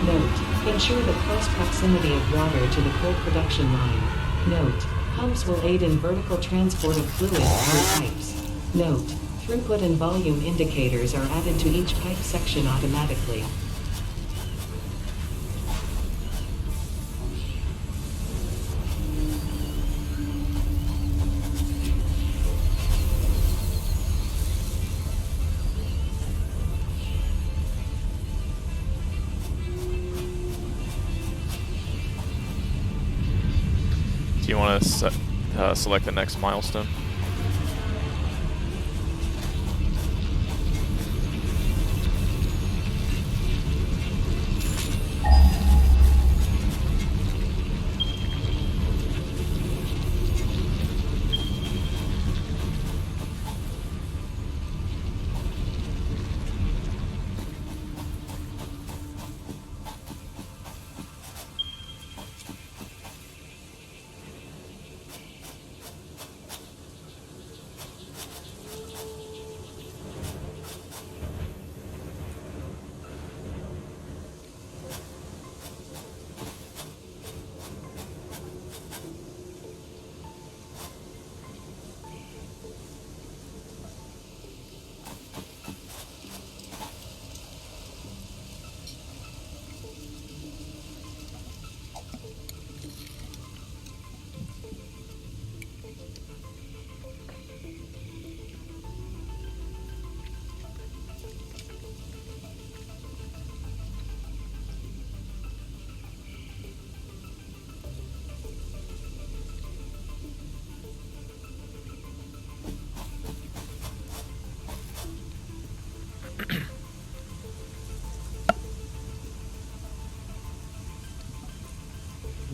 Note: ensure the close proximity of water to the coal production line. Note: pumps will aid in vertical transport of fluid through pipes. Note: throughput and volume indicators are added to each pipe section automatically. Do you want to select the next milestone?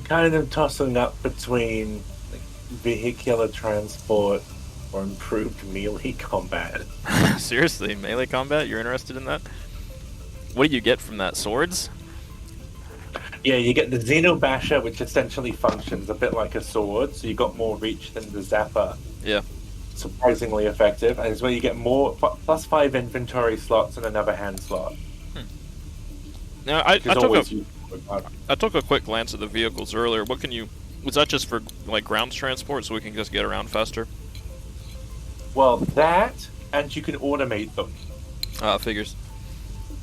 Kind of tossing up between like, vehicular transport or improved melee combat. Seriously, melee combat? You're interested in that? What do you get from that? Swords? Yeah, you get the Xenobasher, which essentially functions a bit like a sword, so you got more reach than the Zapper. Yeah. Surprisingly effective, and it's where you get more +5 inventory slots and another hand slot. Now, I Which is always useful. took a quick glance at the vehicles earlier. What can you... Was that just for, like, ground transport so we can just get around faster? Well, that, and you can automate them. Figures.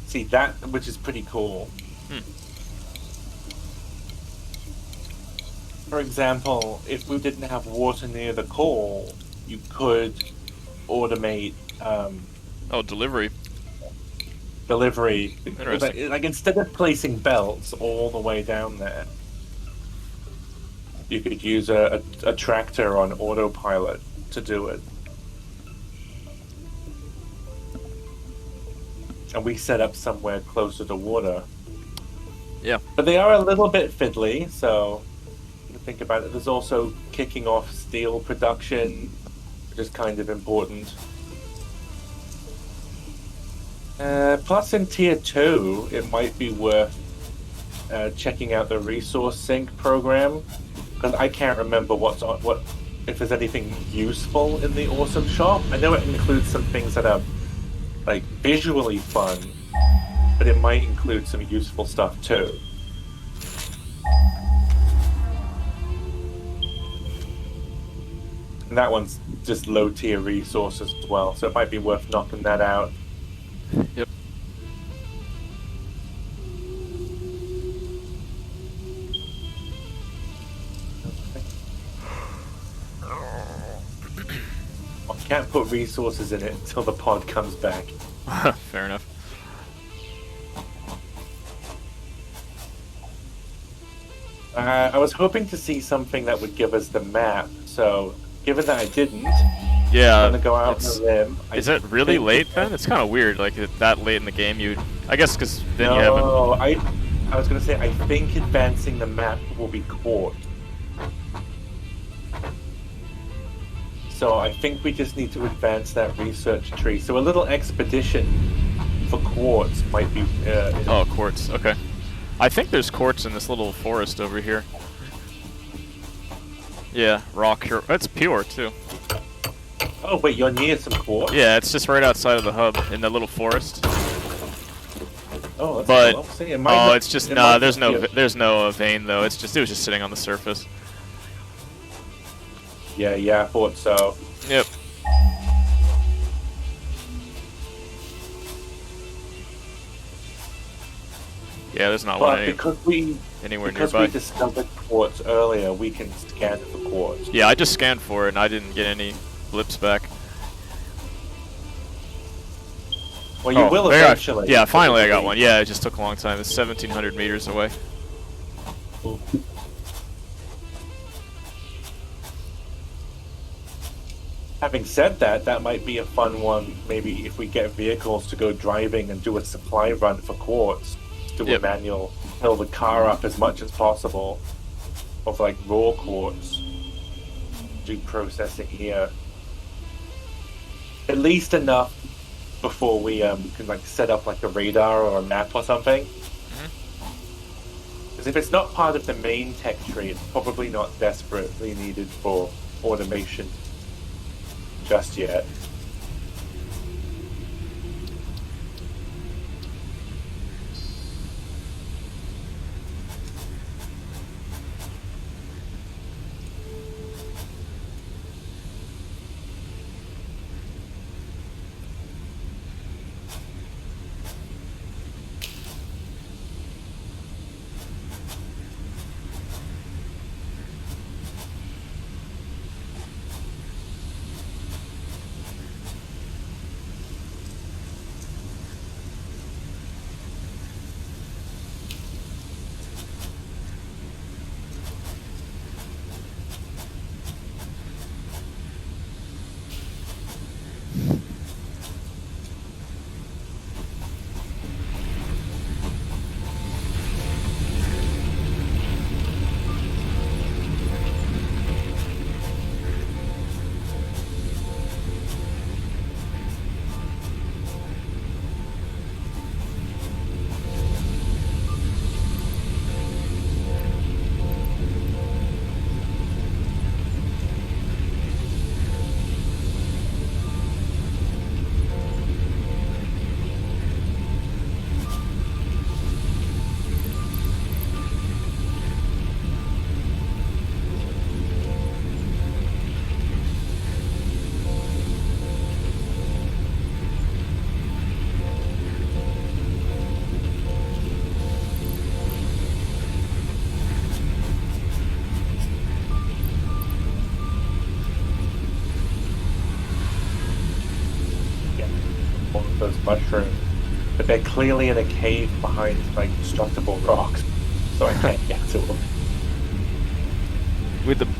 See, that, which is pretty cool. For example, if we didn't have water near the coal, you could automate Oh, delivery. delivery. Interesting. Like instead of placing belts all the way down there, you could use a tractor on autopilot to do it. And we set up somewhere closer to water. Yeah. But they are a little bit fiddly, so think about it. There's also kicking off steel production, which is kind of important. Plus, in Tier 2, it might be worth checking out the resource sync program, because I can't remember if there's anything useful in the Awesome Shop. I know it includes some things that are like visually fun, but it might include some useful stuff too. And that one's just low tier resources as well, so it might be worth knocking that out. Yep. I can't put resources in it until the pod comes back. Fair enough. I was hoping to see something that would give us the map. So, given that I didn't, Yeah, I'm gonna go out on it's. a limb. Is it really late then? It's kind of weird, like that late in the game. I guess because then you haven't. No, I was gonna say I think advancing the map will be quartz. So I think we just need to advance that research tree. So a little expedition for quartz might be. Oh, quartz. Okay. I think there's quartz in this little forest over here. Yeah, rock here. It's pure too. Oh wait, you're near some quartz. Yeah, it's just right outside of the hub in the little forest. Oh, that's But cool. See, it might not- it's just it nah. might There's not no be there's no vein though. It was just sitting on the surface. Yeah, I thought so. Yep. Yeah, there's not But one anywhere because nearby. we discovered quartz earlier, we can scan for quartz. Yeah, I just scanned for it and I didn't get any blips back. Well, you will there eventually. Yeah, finally I got one. Yeah, it just took a long time. It's 1,700 meters away. Having said that, that might be a fun one. Maybe if we get vehicles to go driving and do a supply run for quartz, do a manual, fill the car up as much as possible, or for like raw quartz, do processing here. At least enough before we can like set up like a radar or a map or something. Because if it's not part of the main tech tree, it's probably not desperately needed for automation just yet. Those mushrooms, but they're clearly in a cave behind like destructible rocks, so I can't get to them.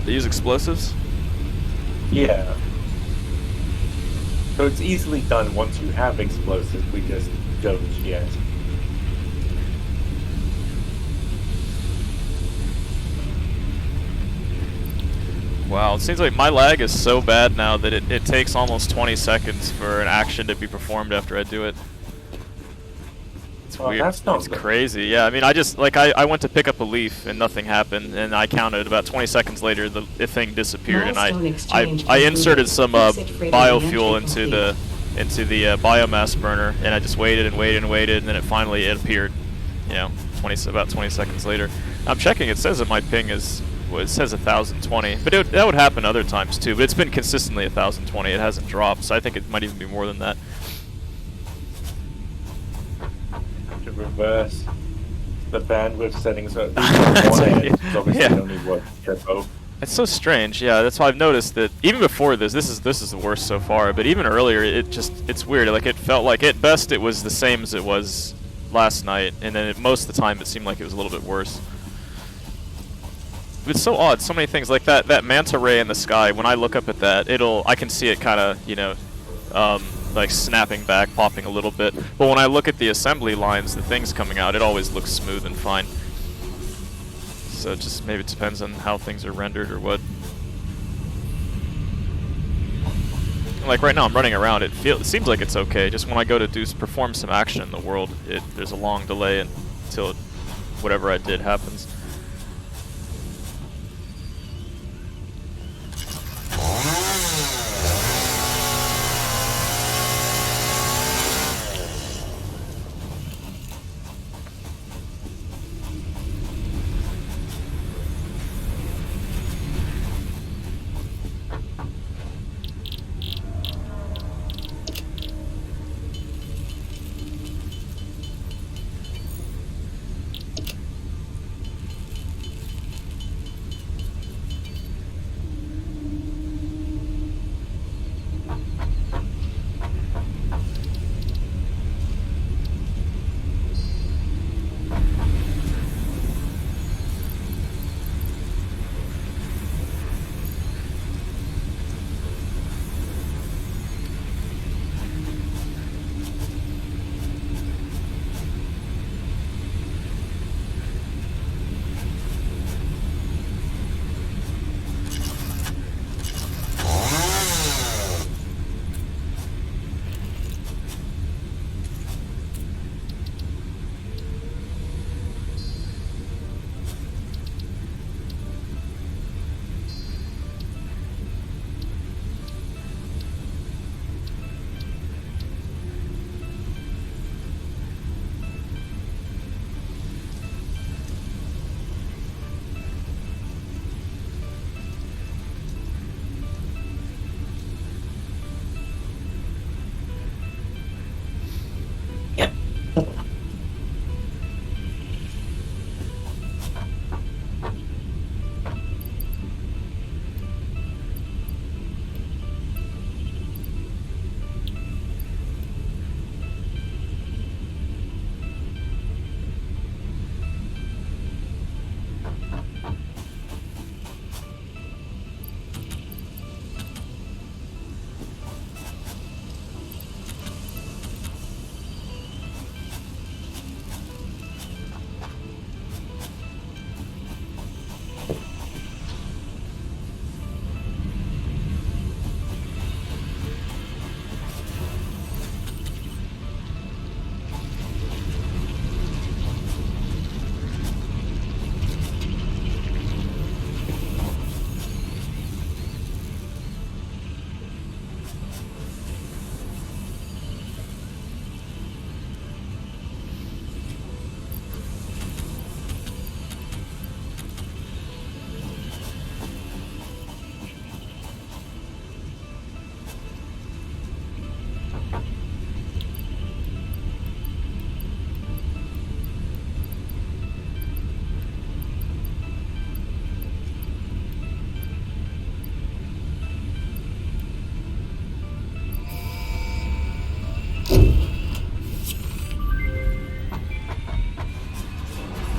They use explosives? Yeah. So it's easily done once you have explosives, we just don't yet. Wow, it seems like my lag is so bad now that it takes almost 20 seconds for an action to be performed after I do it. It's weird. That's not It's good. crazy. Yeah, I mean, I went to pick up a leaf and nothing happened, and I counted about 20 seconds later the thing disappeared, and I inserted some biofuel into the biomass burner, and I just waited and waited and waited, and then it appeared. You know, about 20 seconds later. I'm checking. It says that my ping is. Well, it says 1,020, but that would happen other times too. But it's been consistently 1,020. It hasn't dropped, so I think it might even be more than that. To reverse the bandwidth settings, so obviously Yeah. only work for both. It's so strange. Yeah, that's why I've noticed that even before this is the worst so far. But even earlier, it's weird. Like it felt like at best it was the same as it was last night, and then most of the time it seemed like it was a little bit worse. it's so odd. So many things like that manta ray in the sky. When I look up at that, I can see it kind of, like snapping back, popping a little bit. But when I look at the assembly lines, the things coming out, it always looks smooth and fine. So it just maybe it depends on how things are rendered or what. Like right now, I'm running around. It seems like it's okay. Just when I go to perform some action in the world, there's a long delay until whatever I did happens.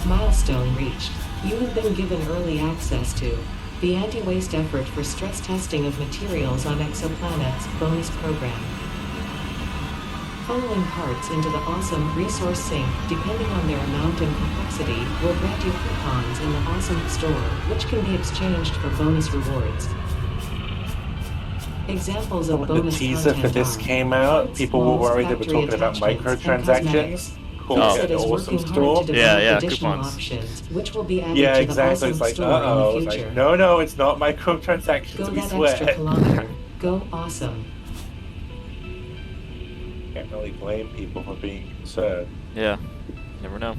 Milestone reached. You have been given early access to the Anti-Waste Effort for Stress Testing of Materials on Exoplanets bonus program. Following parts into the awesome resource sink, depending on their amount and complexity, will grant you coupons in the awesome store, which can be exchanged for bonus rewards. Examples of When the bonus teaser for content this are came out, parts, people were molds, worried they were factory talking about attachments, and microtransactions. cosmetics. Cool, Oh. It an is awesome working store. hard to develop Yeah, additional coupons. options, which will be added Yeah, to exactly. the It's awesome like, store in the uh-oh. It's future. like, no, it's not microtransactions, Go we that swear. extra kilometer. Go awesome. Can't really blame people for being concerned. Yeah, never know.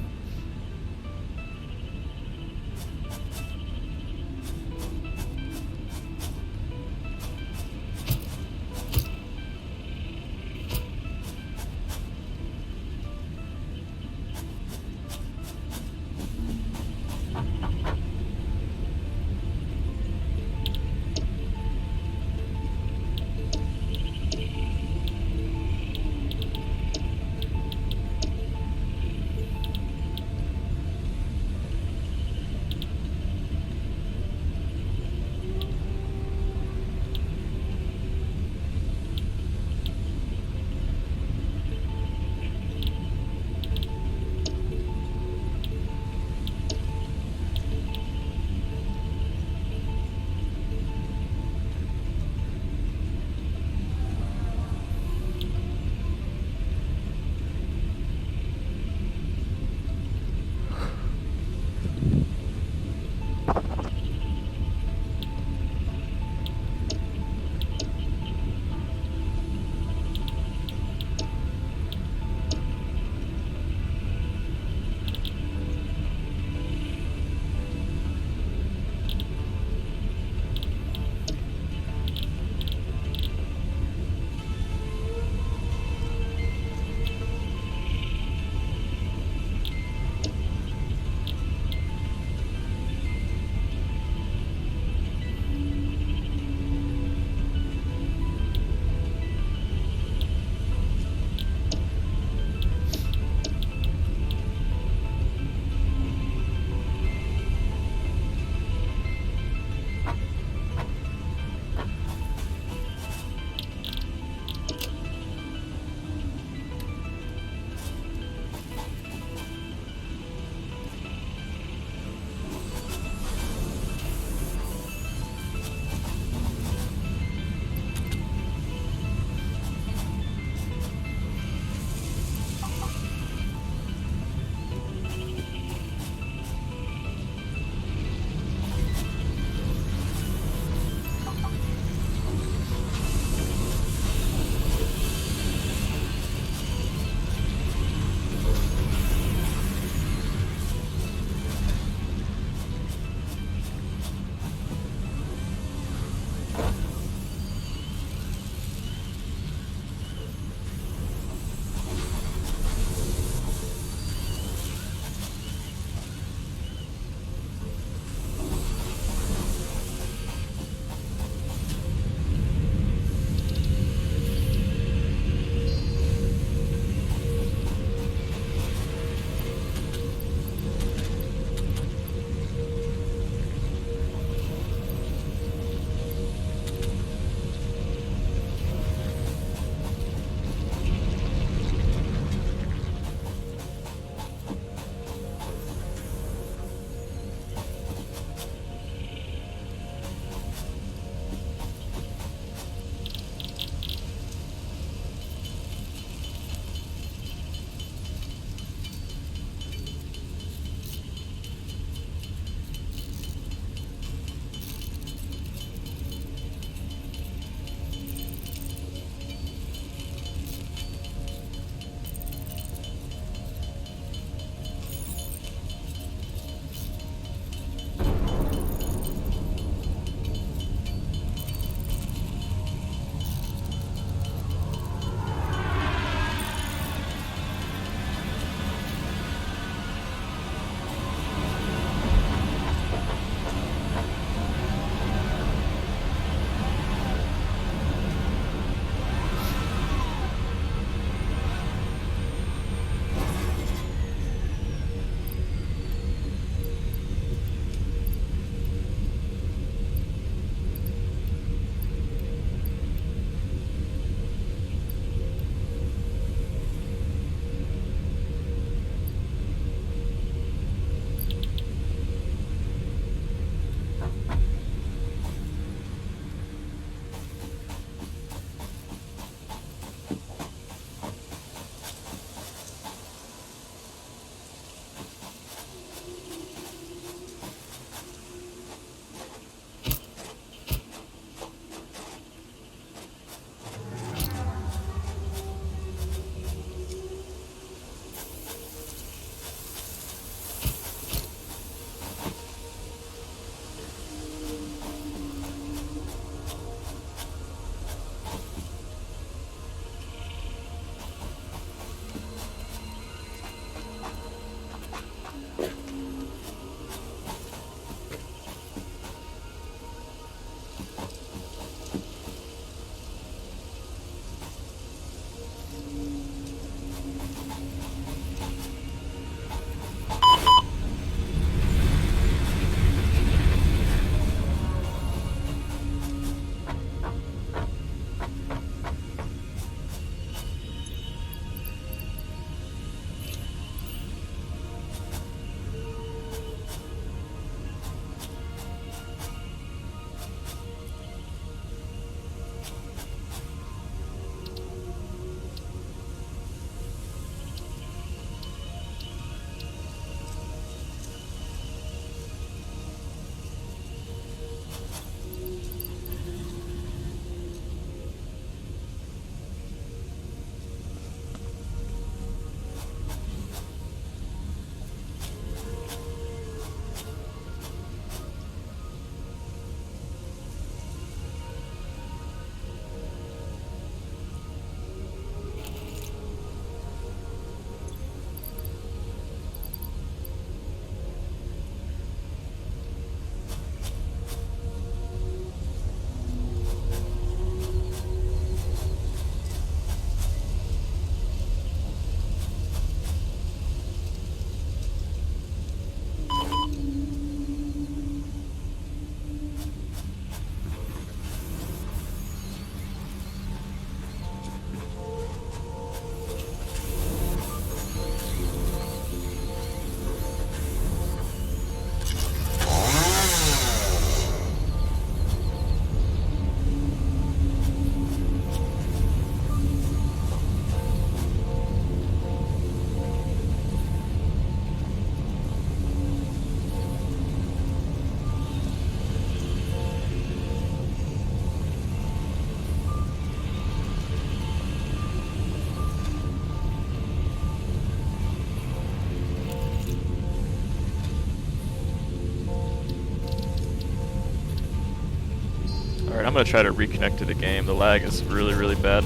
I'm gonna try to reconnect to the game. The lag is really, really bad.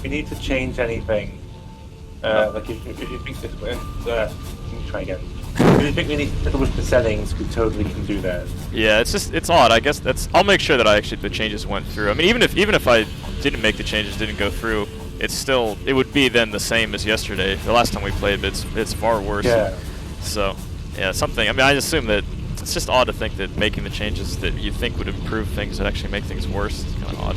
We need to change anything. Like if you think this, let me try again. If you think we need to fiddle with the settings, we totally can do that. Yeah, it's odd. I guess I'll make sure that the changes went through. I mean, even if I didn't make the changes, didn't go through, it would be then the same as yesterday. The last time we played, but it's far worse. Yeah. So, yeah, something. I mean, I assume that it's just odd to think that making the changes that you think would improve things would actually make things worse. It's kind of odd.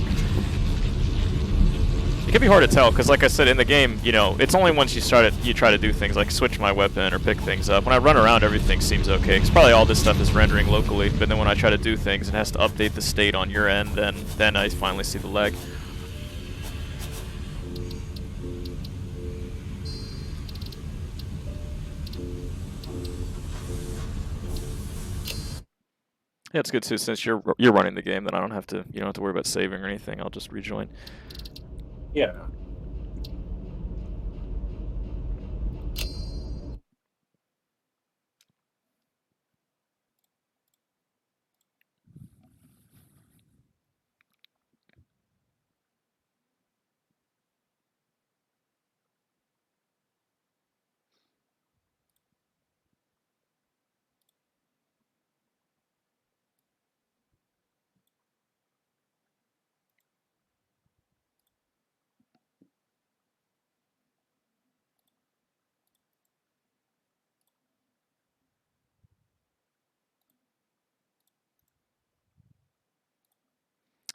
It can be hard to tell because, like I said, in the game, you know, it's only once you try to do things like switch my weapon or pick things up. When I run around, everything seems okay. Because probably all this stuff is rendering locally. But then when I try to do things, it has to update the state on your end. Then I finally see the lag. Yeah, it's good too. Since you're running the game, then you don't have to worry about saving or anything. I'll just rejoin. Yeah.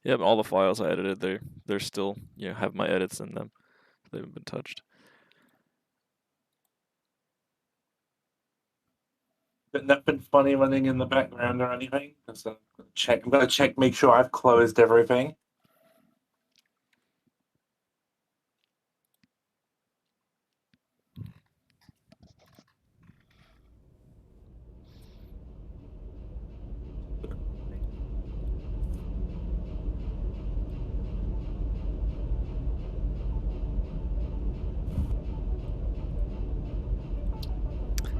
Yeah, but all the files I edited, they're still have my edits in them. They haven't been touched. But nothing funny running in the background or anything. I'm gonna check, make sure I've closed everything.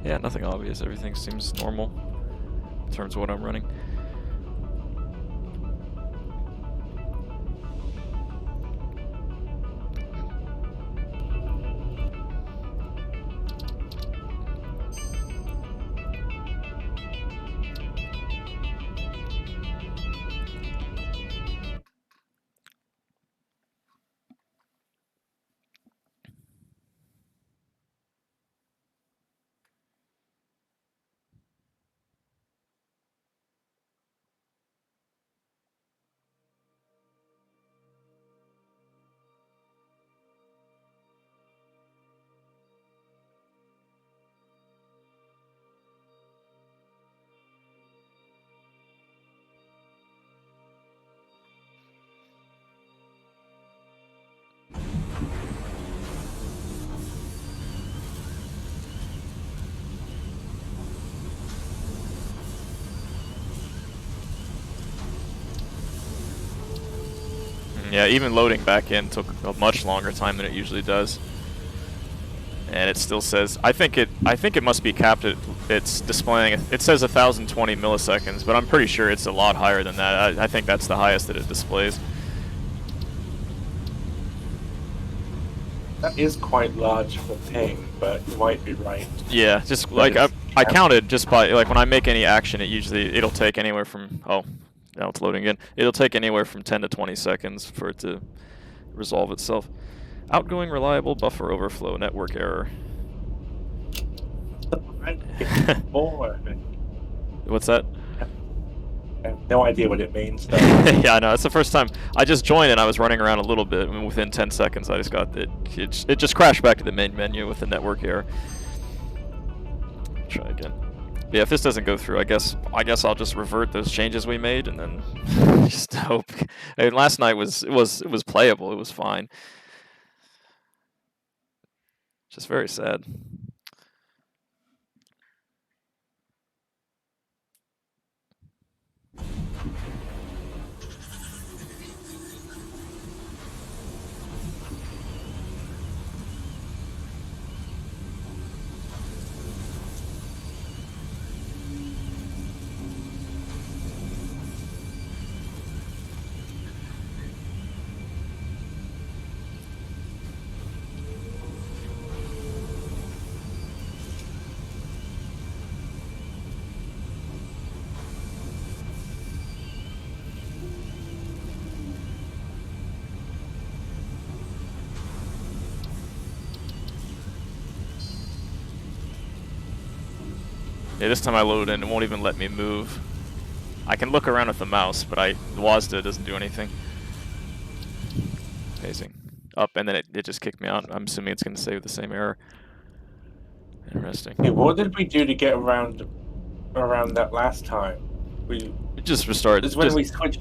Yeah, nothing obvious. Everything seems normal in terms of what I'm running. Yeah, even loading back in took a much longer time than it usually does. And it still says, I think it must be capped at, it's displaying, it says 1020 milliseconds, but I'm pretty sure it's a lot higher than that. I think that's the highest that it displays. That is quite large for ping, but you might be right. Yeah, just like I counted just by, like when I make any action, it'll take anywhere from, oh, now it's loading again. It'll take anywhere from 10 to 20 seconds for it to resolve itself. Outgoing reliable buffer overflow network error. What's that? I have no idea what it means, though. Yeah, I know. It's the first time. I just joined and I was running around a little bit, and within 10 seconds I just got it. It just crashed back to the main menu with the network error. Try again. But yeah, if this doesn't go through, I guess I'll just revert those changes we made and then just hope. I mean, last night was playable. It was fine. Just very sad. Yeah, this time I load in, it won't even let me move. I can look around with the mouse, but the WASD doesn't do anything. Amazing. Up, and then it just kicked me out. I'm assuming it's going to save the same error. Interesting. Hey, what did we do to get around that last time? It just restarted. This is when we switched.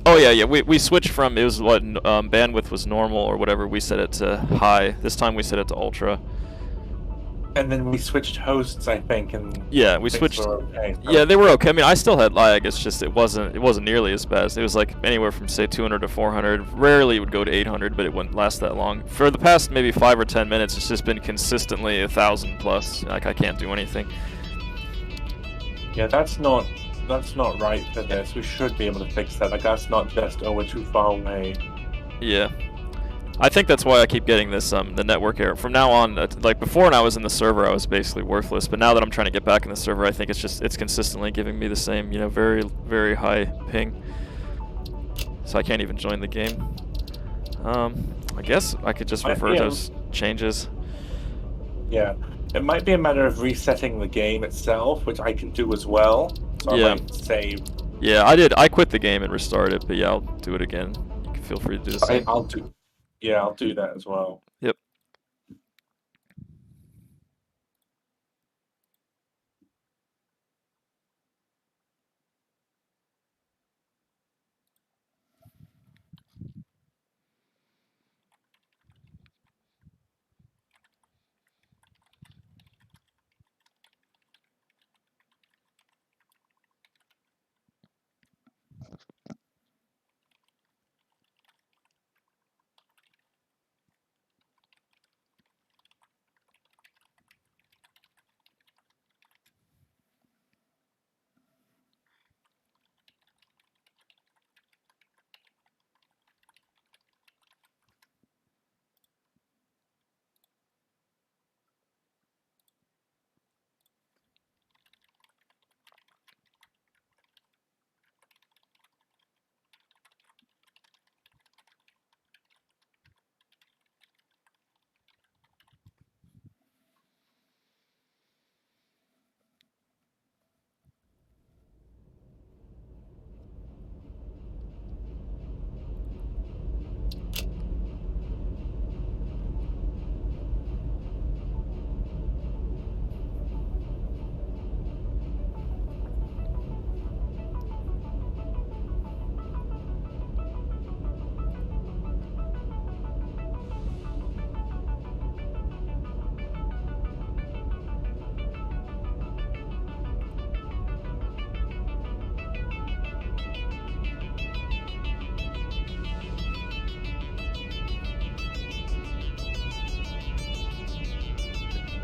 Oh yeah, we switched from, it was what bandwidth was normal or whatever. We set it to high. This time we set it to ultra. And then we switched hosts, I think, and yeah, we things switched. were okay. Yeah, they were okay. I mean, I still had lag. It's just it wasn't nearly as bad. It was like anywhere from say 200 to 400. Rarely it would go to 800, but it wouldn't last that long. For the past maybe 5 or 10 minutes, it's just been consistently 1,000 plus. Like I can't do anything. Yeah, that's not right for this. We should be able to fix that. Like that's not just we're too far away. Yeah. I think that's why I keep getting this the network error. From now on, like before when I was in the server, I was basically worthless. But now that I'm trying to get back in the server, I think it's consistently giving me the same, very, very high ping. So I can't even join the game. I guess I could just refer to those changes. Yeah, it might be a matter of resetting the game itself, which I can do as well. So Yeah. I might save. Yeah, I did. I quit the game and restarted it, but yeah, I'll do it again. You can feel free to do the same. I'll do that as well. Yep.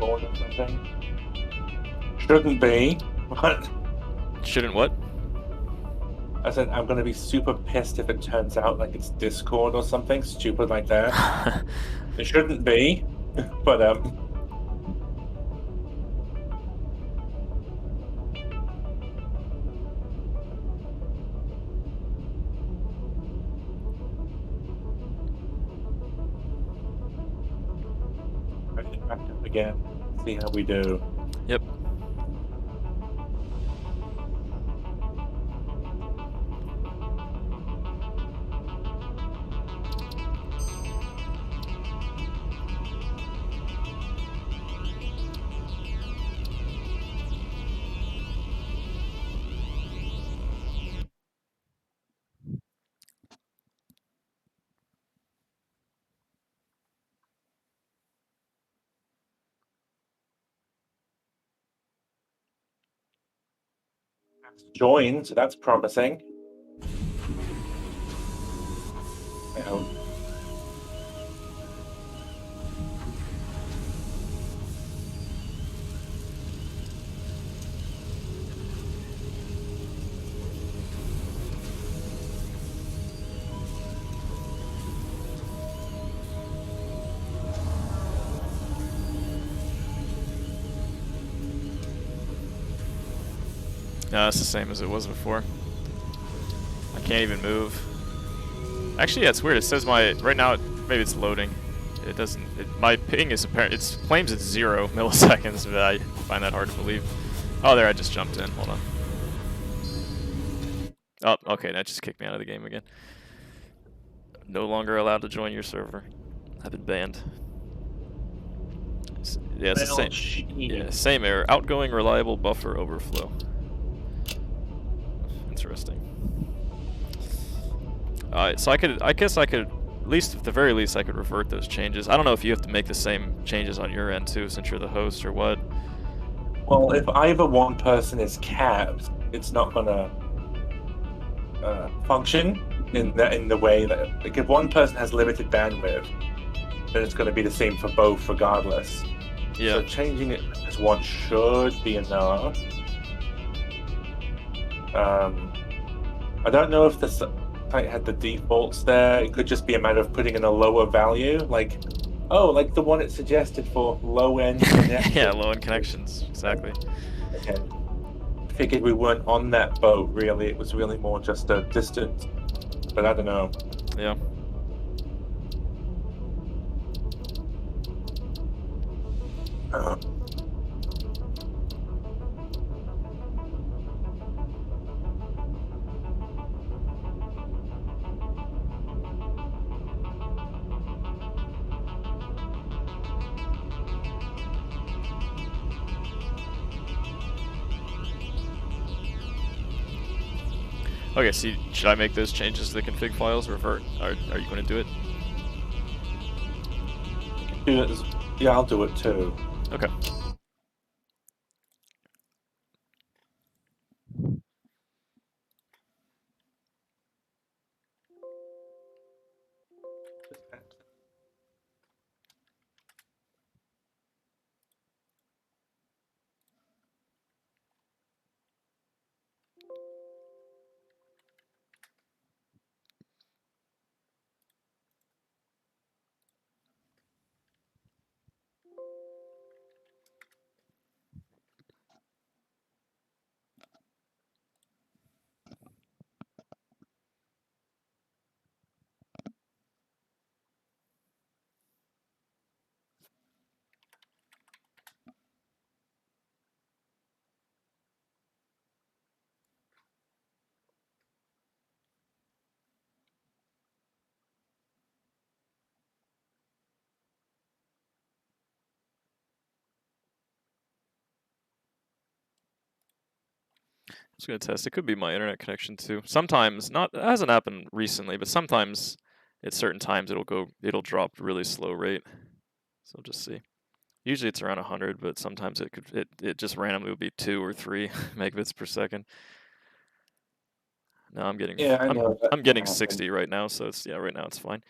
Or something. Shouldn't be. But Shouldn't what? I said I'm gonna be super pissed if it turns out like it's Discord or something stupid like that. It shouldn't be, but I get back up again. See how we do. Yep. Joined, so that's promising. I hope. No, it's the same as it was before. I can't even move. Actually, yeah, it's weird. It says right now, maybe it's loading. It doesn't, my ping is apparent, it claims it's 0 milliseconds, but I find that hard to believe. Oh, there, I just jumped in. Hold on. Oh, okay, that just kicked me out of the game again. No longer allowed to join your server. I've been banned. Yeah, it's the Well, same. Yeah, same error. Outgoing reliable buffer overflow. Interesting. Alright, so I guess I could, at least at the very least, I could revert those changes. I don't know if you have to make the same changes on your end too, since you're the host or what. Well, if either one person is capped, it's not gonna function in the way that, like, if one person has limited bandwidth, then it's going to be the same for both regardless. Yeah. So changing it as one should be enough. I don't know if the site had the defaults there. It could just be a matter of putting in a lower value, like, oh, like the one it suggested for low-end connections. Yeah, low-end connections, exactly. Okay. Figured we weren't on that boat, really. It was really more just a distance. But I don't know. Yeah. Okay, so should I make those changes to the config files? Revert? Are you going to do it? Yeah, I'll do it too. Okay. Just gonna test. It could be my internet connection too. Sometimes, not, it hasn't happened recently, but sometimes at certain times it'll drop really slow rate. So just see. Usually it's around 100, but sometimes it just randomly would be 2 or 3 megabits per second. Now I'm getting, Yeah, I know. I'm getting 60 right now, so it's, yeah, right now it's fine.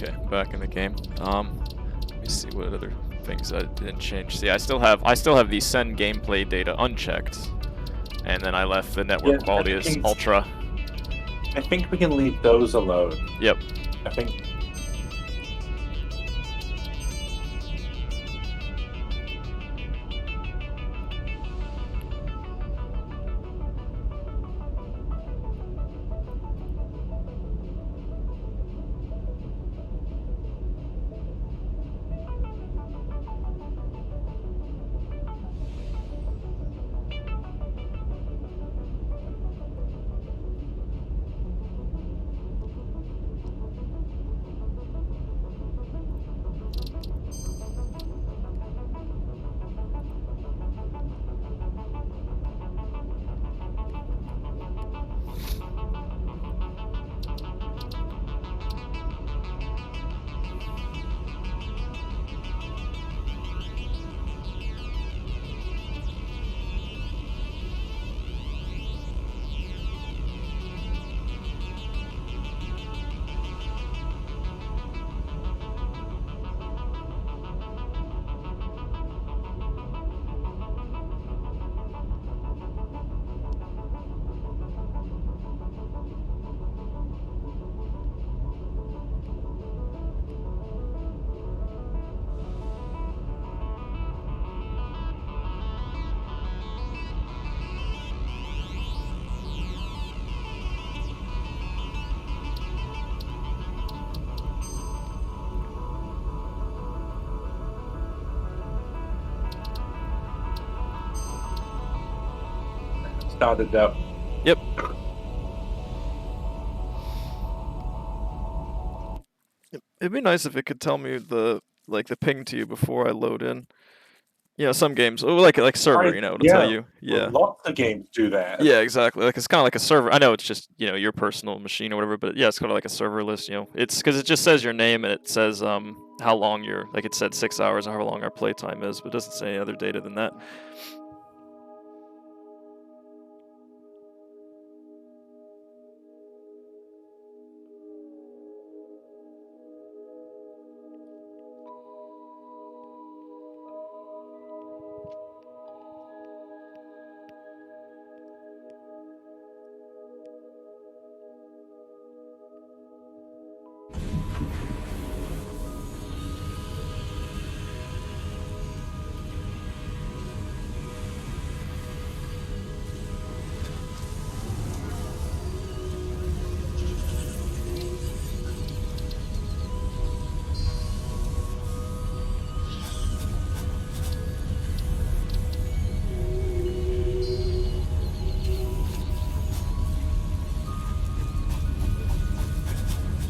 Okay, back in the game. Let me see what other things I didn't change. See, I still have the send gameplay data unchecked, and then I left the network quality as ultra. I think we can leave those alone. Yep. I think. started up. Yep. It'd be nice if it could tell me the ping to you before I load in. You know, some games, like server, you know, it'll tell you. Yeah. Lots of games do that. Yeah, exactly. Like it's kind of like a server. I know it's just your personal machine or whatever, but yeah, it's kind of like a server list. It's because it just says your name and it says how long it said 6 hours or how long our playtime is, but it doesn't say any other data than that.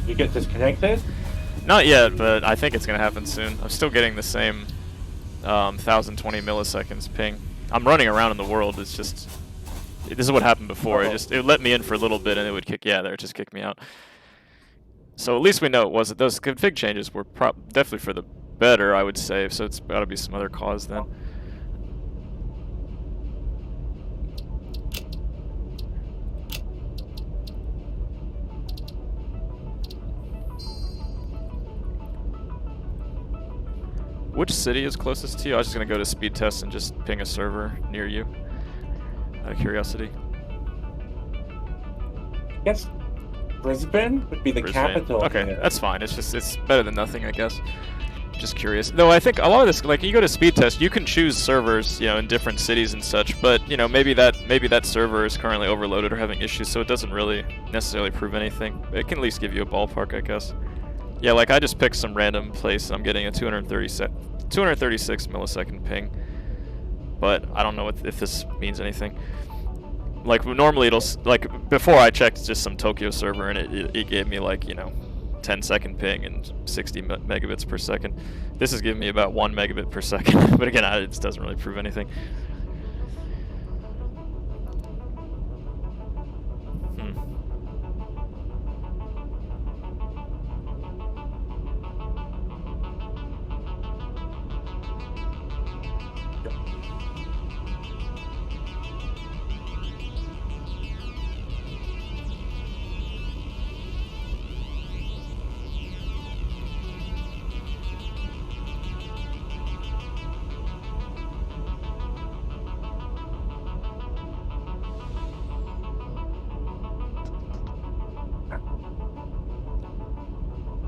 Did you get disconnected? Not yet, but I think it's gonna happen soon. I'm still getting the same 1020 milliseconds ping. I'm running around in the world. It's just this is what happened before. It let me in for a little bit and it would kick. Yeah, there, it just kicked me out. So at least we know it wasn't. Those config changes were definitely for the better, I would say. So it's got to be some other cause then. Which city is closest to you? I was just gonna go to speed test and just ping a server near you. Out of curiosity. Yes. Brisbane would be the capital. Okay, here. that's fine. It's better than nothing, I guess. Just curious. Though I think a lot of this, like you go to speed test, you can choose servers, in different cities and such. But maybe that server is currently overloaded or having issues, so it doesn't really necessarily prove anything. It can at least give you a ballpark, I guess. Yeah, like I just picked some random place. I'm getting a 236 millisecond ping, but I don't know if this means anything. Like normally like before I checked just some Tokyo server and it gave me 10-second ping and 60 megabits per second. This is giving me about 1 megabit per second, but again, it just doesn't really prove anything.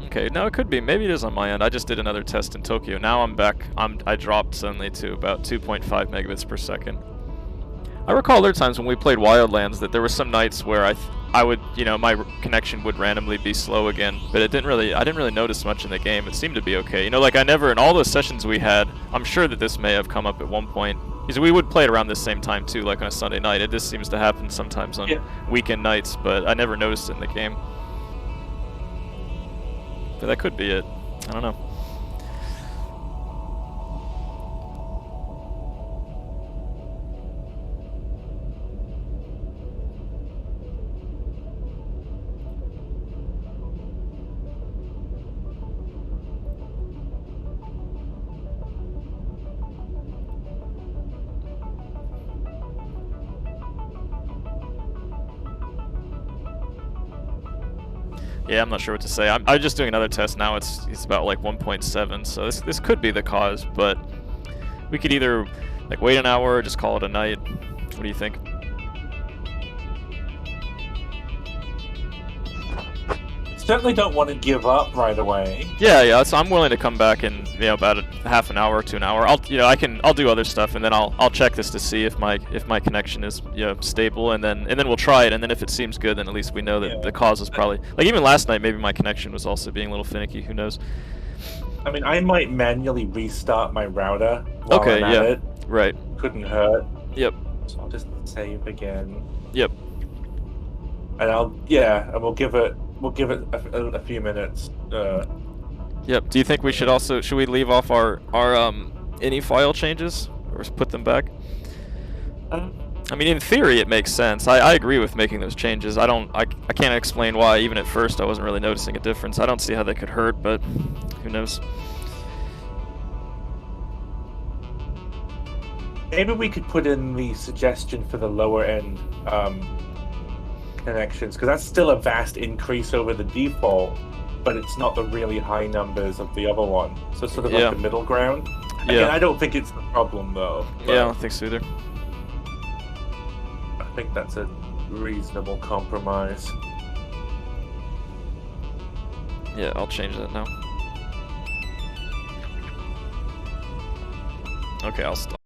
Okay, no, it could be. Maybe it is on my end. I just did another test in Tokyo. Now I'm back. I dropped suddenly to about 2.5 megabits per second. I recall other times when we played Wildlands that there were some nights where I would, my connection would randomly be slow again, but I didn't really notice much in the game. It seemed to be okay. Like I never, in all those sessions we had, I'm sure that this may have come up at one point, because we would play it around the same time too, like on a Sunday night. It just seems to happen sometimes on weekend nights, but I never noticed it in the game. But that could be it. I don't know. Yeah, I'm not sure what to say. I'm just doing another test now. It's about 1.7, so this could be the cause, but we could either wait an hour or just call it a night. What do you think? Certainly don't want to give up right away. Yeah. So I'm willing to come back in about a half an hour to an hour. I'll do other stuff and then I'll check this to see if my connection is stable and then we'll try it, and then if it seems good, then at least we know that the cause is probably even last night maybe my connection was also being a little finicky. Who knows? I mean, I might manually restart my router while I'm at it. Right. Couldn't hurt. Yep. So I'll just save again, Yep. and we'll give it a few minutes. Yep. Do you think we should we leave off our any file changes or put them back? I mean, in theory, it makes sense. I agree with making those changes. I can't explain why. Even at first, I wasn't really noticing a difference. I don't see how they could hurt, but who knows? Maybe we could put in the suggestion for the lower end connections, because that's still a vast increase over the default, but it's not the really high numbers of the other one. So sort of Yeah. like the middle ground. Yeah. Again, I don't think it's the problem though. Yeah, I don't think so either. I think that's a reasonable compromise. Yeah, I'll change that now. Okay, I'll stop.